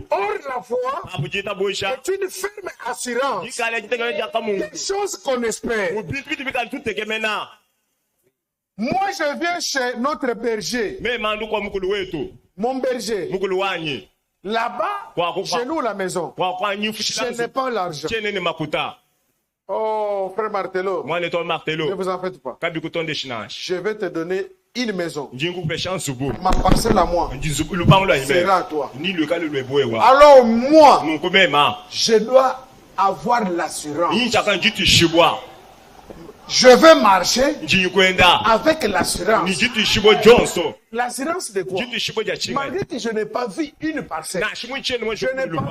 Or, la foi est une ferme assurance des choses qu'on espère. Moi, je viens chez notre berger. Mon berger. Là-bas, chez nous, la maison. Je n'ai pas l'argent. Oh, frère Martello. Ne vous en faites pas. Je vais te donner une maison. Ma parcelle à moi sera à toi. Alors moi, je dois avoir l'assurance. Je vais marcher avec l'assurance. L'assurance de quoi? Malgré que je n'ai pas vu une parcelle, je n'ai pas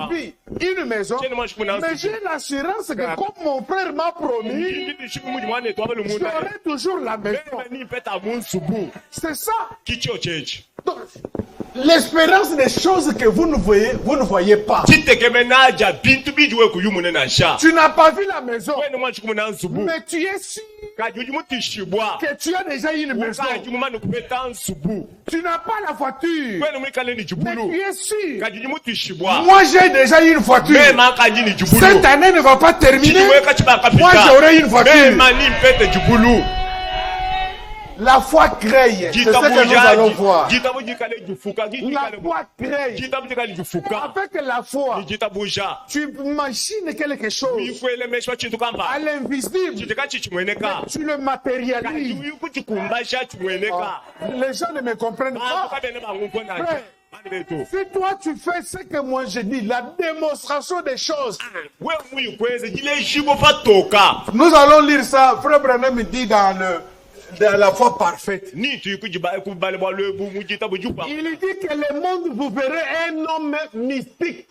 vu une maison, mais j'ai l'assurance que comme mon frère m'a promis, j'aurai toujours la maison. C'est ça. Donc, l'espérance des choses que vous ne voyez pas. Tu n'as pas vu la maison, mais tu es sûr que tu as déjà une maison. Tu n'as pas la voiture, mais tu es sûr. Moi j'ai déjà une voiture. Cette année ne va pas terminer. Moi j'aurai une voiture. La foi crée, c'est ce que nous allons voir. La foi crée. Avec la foi, tu imagines quelque chose à l'invisible, tu le matérialises. Les gens ne me comprennent pas. Frère, si toi tu fais ce que moi je dis, la démonstration des choses. Nous allons lire ça. Frère Branham me dit dans la foi parfaite. Il dit que le monde vous verrez un homme mystique.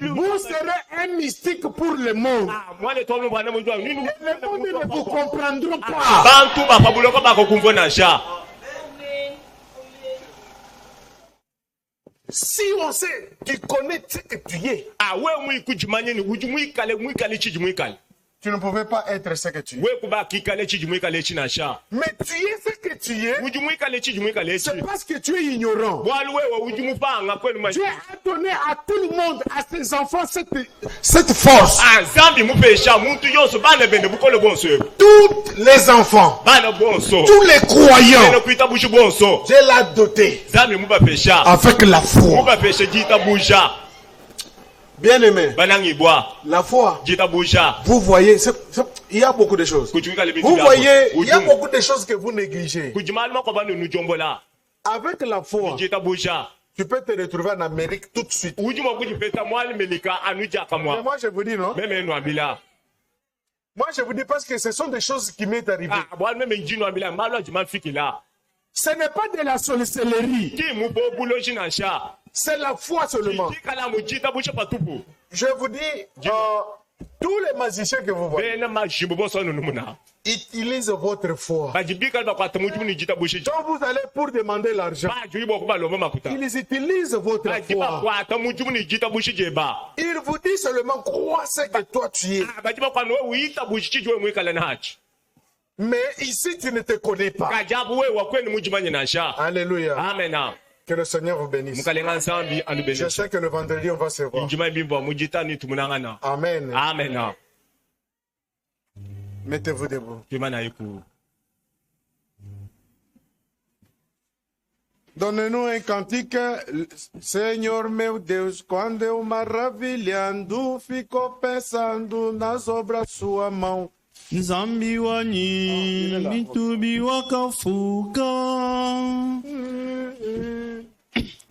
Vous serez un mystique pour le monde. Le monde ne vous comprendra pas. Si on sait, tu connais ce que tu es. Tu ne pouvais pas être ce que tu es. Mais tu es ce que tu es. C'est parce que tu es ignorant. Dieu a donné à tout le monde, à ses enfants, cette force. Tous les enfants, tous les croyants, Dieu l'a doté avec la foi. Bien aimé, la foi, vous voyez, il y a beaucoup de choses. Vous voyez, il y a beaucoup de choses que vous négligez. Avec la foi, tu peux te retrouver en Amérique tout de suite. Mais moi je vous dis non. Moi je vous dis parce que ce sont des choses qui m'est arrivé. Ce n'est pas de la sorcellerie. C'est la foi seulement. Je vous dis, tous les magiciens que vous voyez utilisent votre foi. Quand vous allez pour demander l'argent, ils utilisent votre foi. Ils vous disent seulement crois ce que toi tu es. Mais ici tu ne te connais pas. Alléluia. Amen. Que le Seigneur vous bénisse. Je sais que le vendredi, on va se voir. Amen. Amen. Mettez-vous debout. Donne-nous un cantique, Senhor meu Deus, quando eu maravilhando, fico pensando nas obras sua mão. Zambi wani mitubi wakafuka.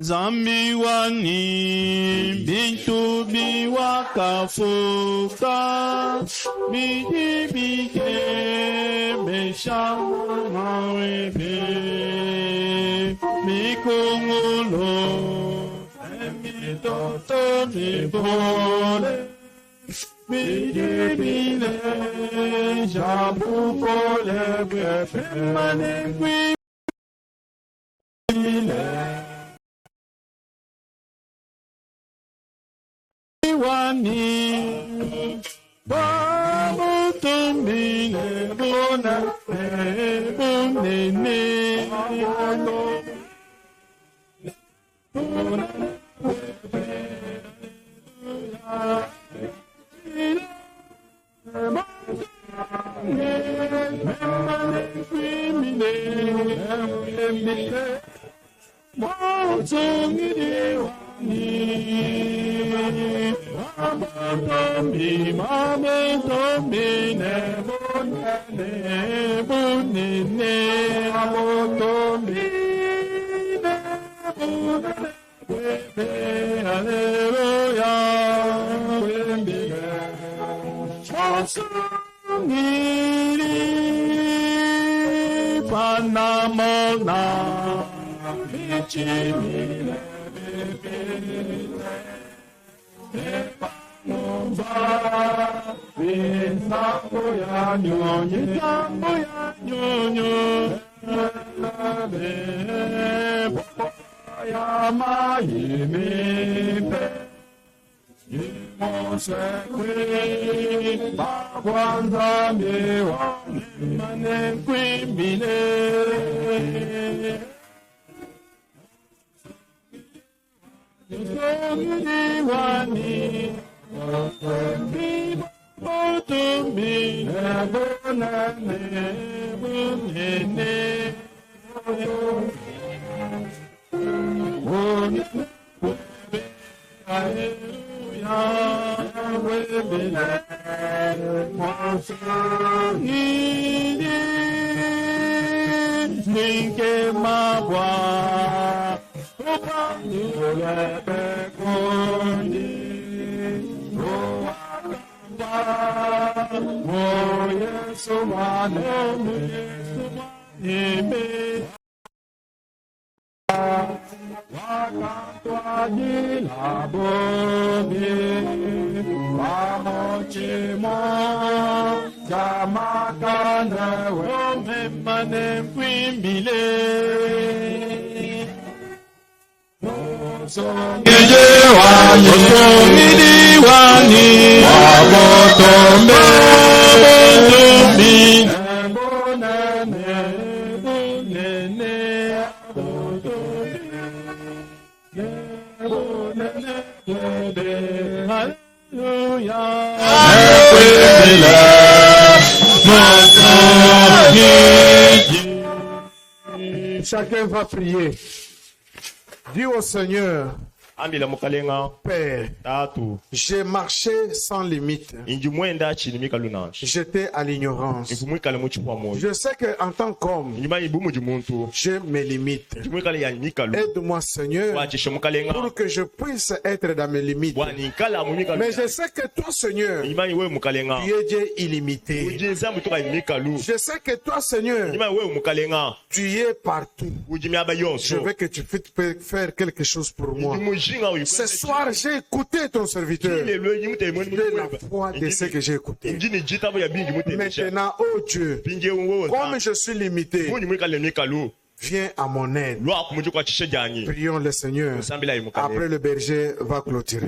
Zambi wani mitubi wakafuka. Bidibike beshama webe. Mikongolo emitoto mibole. Bidibile jabukole bemanengwi. Wani babu tumbile bona bunene Panamona, Michimile, Epanova, Visapoya, Sapoya, Yama, Yimipe. Monsekwe, Bagwanza mewa, Manekwe mine. Wani, Otumi, Bonane, Bonene, Ninke mabwa, Chacun va prier. Dis au Seigneur, Père, j'ai marché sans limite. J'étais à l'ignorance. Je sais qu'en tant qu'homme, j'ai mes limites. Aide-moi, Seigneur, pour que je puisse être dans mes limites. Mais je sais que toi, Seigneur, tu es Dieu illimité. Je sais que toi, Seigneur, tu es partout. Je veux que tu puisses faire quelque chose pour moi. Ce soir, j'ai écouté ton serviteur. De la foi de ce que j'ai écouté. Maintenant, oh Dieu, comme je suis limité, viens à mon aide. Prions le Seigneur. Après, le berger va clôturer.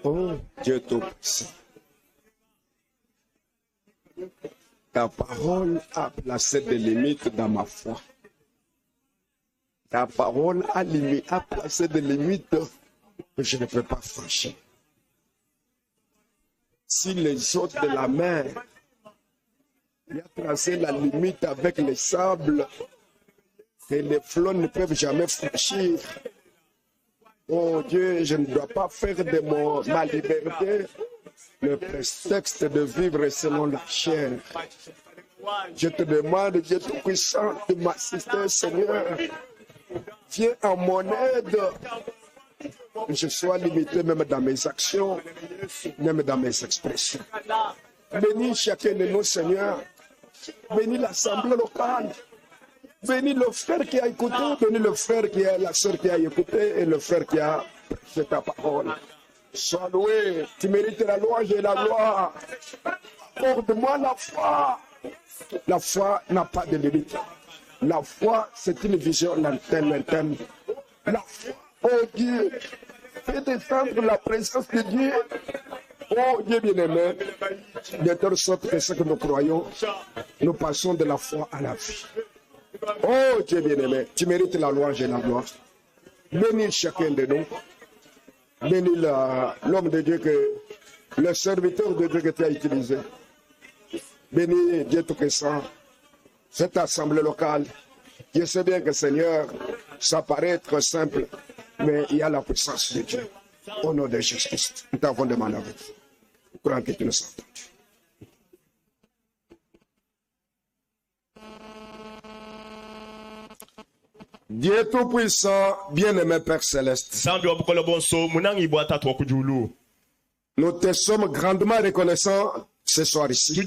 Oh, Dieu Tout-Puissant. Ta parole a placé des limites dans ma foi. Ta parole a placé des limites que je ne peux pas franchir. Si les hôtes de la mer il a tracé la limite avec les sables que les flots ne peuvent jamais franchir, oh Dieu, je ne dois pas faire de ma liberté le prétexte de vivre selon la chair. Je te demande, Dieu Tout-Puissant, de m'assister, Seigneur. Viens en mon aide. Que je sois limité même dans mes actions, même dans mes expressions. Bénis chacun de nous, Seigneur. Bénis l'assemblée locale. Bénis le frère qui a écouté, bénis le frère qui a, la soeur qui a écouté et le frère qui a prêché ta parole. Sois loué, tu mérites la louange et la gloire. Accorde-moi la foi. La foi n'a pas de limite. La foi, c'est une vision interne. La foi, oh Dieu, fait descendre la présence de Dieu. Oh Dieu bien-aimé, de telle sorte que ce que nous croyons, nous passons de la foi à la vie. Oh Dieu bien-aimé, tu mérites la louange et la gloire. Bénis chacun de nous. Bénis l'homme de Dieu, le serviteur de Dieu que tu as utilisé. Bénis Dieu Tout-Puissant, cette assemblée locale. Je sais bien que Seigneur, ça paraît être simple, mais il y a la puissance de Dieu. Au nom de Jésus-Christ, nous t'avons demandé avec vous. Crois que tu nous entends. Dieu Tout-Puissant, bien-aimé Père Céleste, nous te sommes grandement reconnaissants ce soir ici.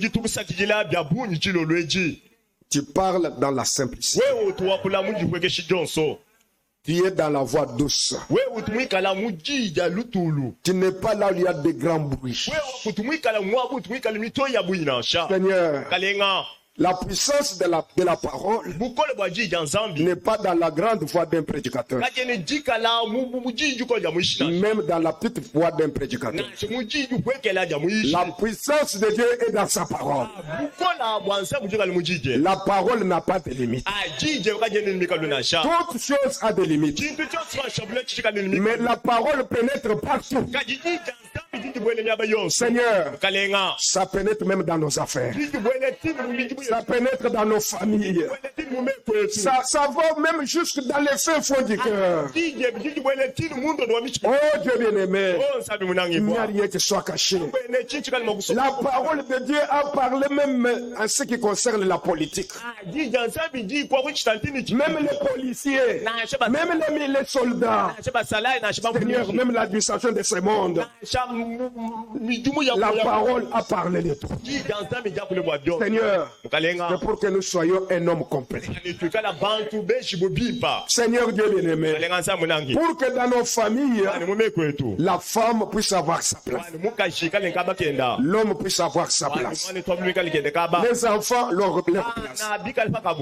Tu parles dans la simplicité. Tu es dans la voix douce. Tu n'es pas là où il y a de grands bruits. Seigneur, la puissance de la parole n'est pas dans la grande voix d'un prédicateur, même dans la petite voix d'un prédicateur. La puissance de Dieu est dans sa parole. La parole n'a pas de limite. Toute chose a des limites. Mais la parole pénètre partout. Seigneur, ça pénètre même dans nos affaires. Ça pénètre dans nos familles. Ça va même jusque dans les fins fonds du cœur. Oh Dieu bien-aimé, il n'y a rien qui soit caché. La parole de Dieu a parlé même en ce qui concerne la politique. Même les policiers, même les soldats, Seigneur, même l'administration de ce monde. La parole a parlé de toi. Seigneur, c'est pour que nous soyons un homme complet. Seigneur Dieu bien-aimé, pour que dans nos familles, la femme puisse avoir sa place. L'homme puisse avoir sa place. Les enfants leur place.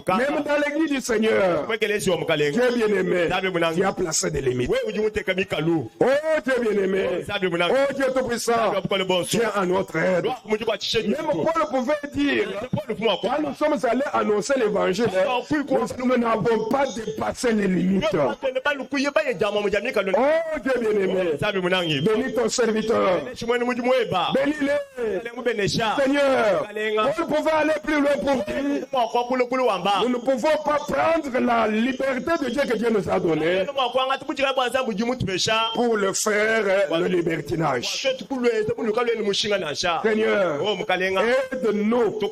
Même dans l'église du Seigneur, Dieu bien-aimé, qui a placé des limites. Oh Dieu bien-aimé, oh Dieu Tout-Puissant, viens à notre aide. Même Paul pouvait dire, quand nous sommes allés annoncer l'évangile, nous n'avons pas dépassé les limites. Oh Dieu bien-aimé, bénis ton serviteur. Bénis-les. Seigneur, Paul pouvait aller plus loin pour dire, nous ne pouvons pas prendre la liberté de Dieu que Dieu nous a donnée pour le faire le libertinage. Seigneur, aide-nous pour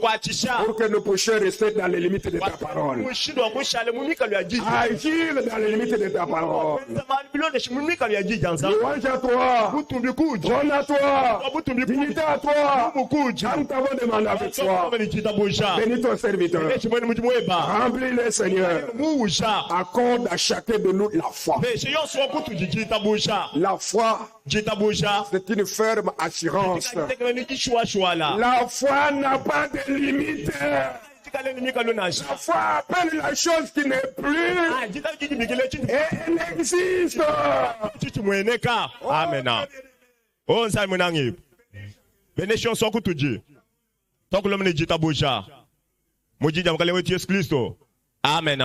que nous puissions rester dans les limites de ta parole. Agir dans les limites de ta parole. Louange à toi. Trône à toi. Dignité à toi. Nous t'avons demandé avec toi. Bénis ton serviteur. Remplis-le, Seigneur. Accorde à chacun de nous la foi. La foi, c'est une ferme assurance. La foi n'a pas de limite. La foi appelle la chose qui n'est plus. Et elle existe. Amen. On s'aime mon ami. Bénédiction sans que tu tant que l'homme ne dit ta bouche. Moi, je dis, Jésus Christ. Amen.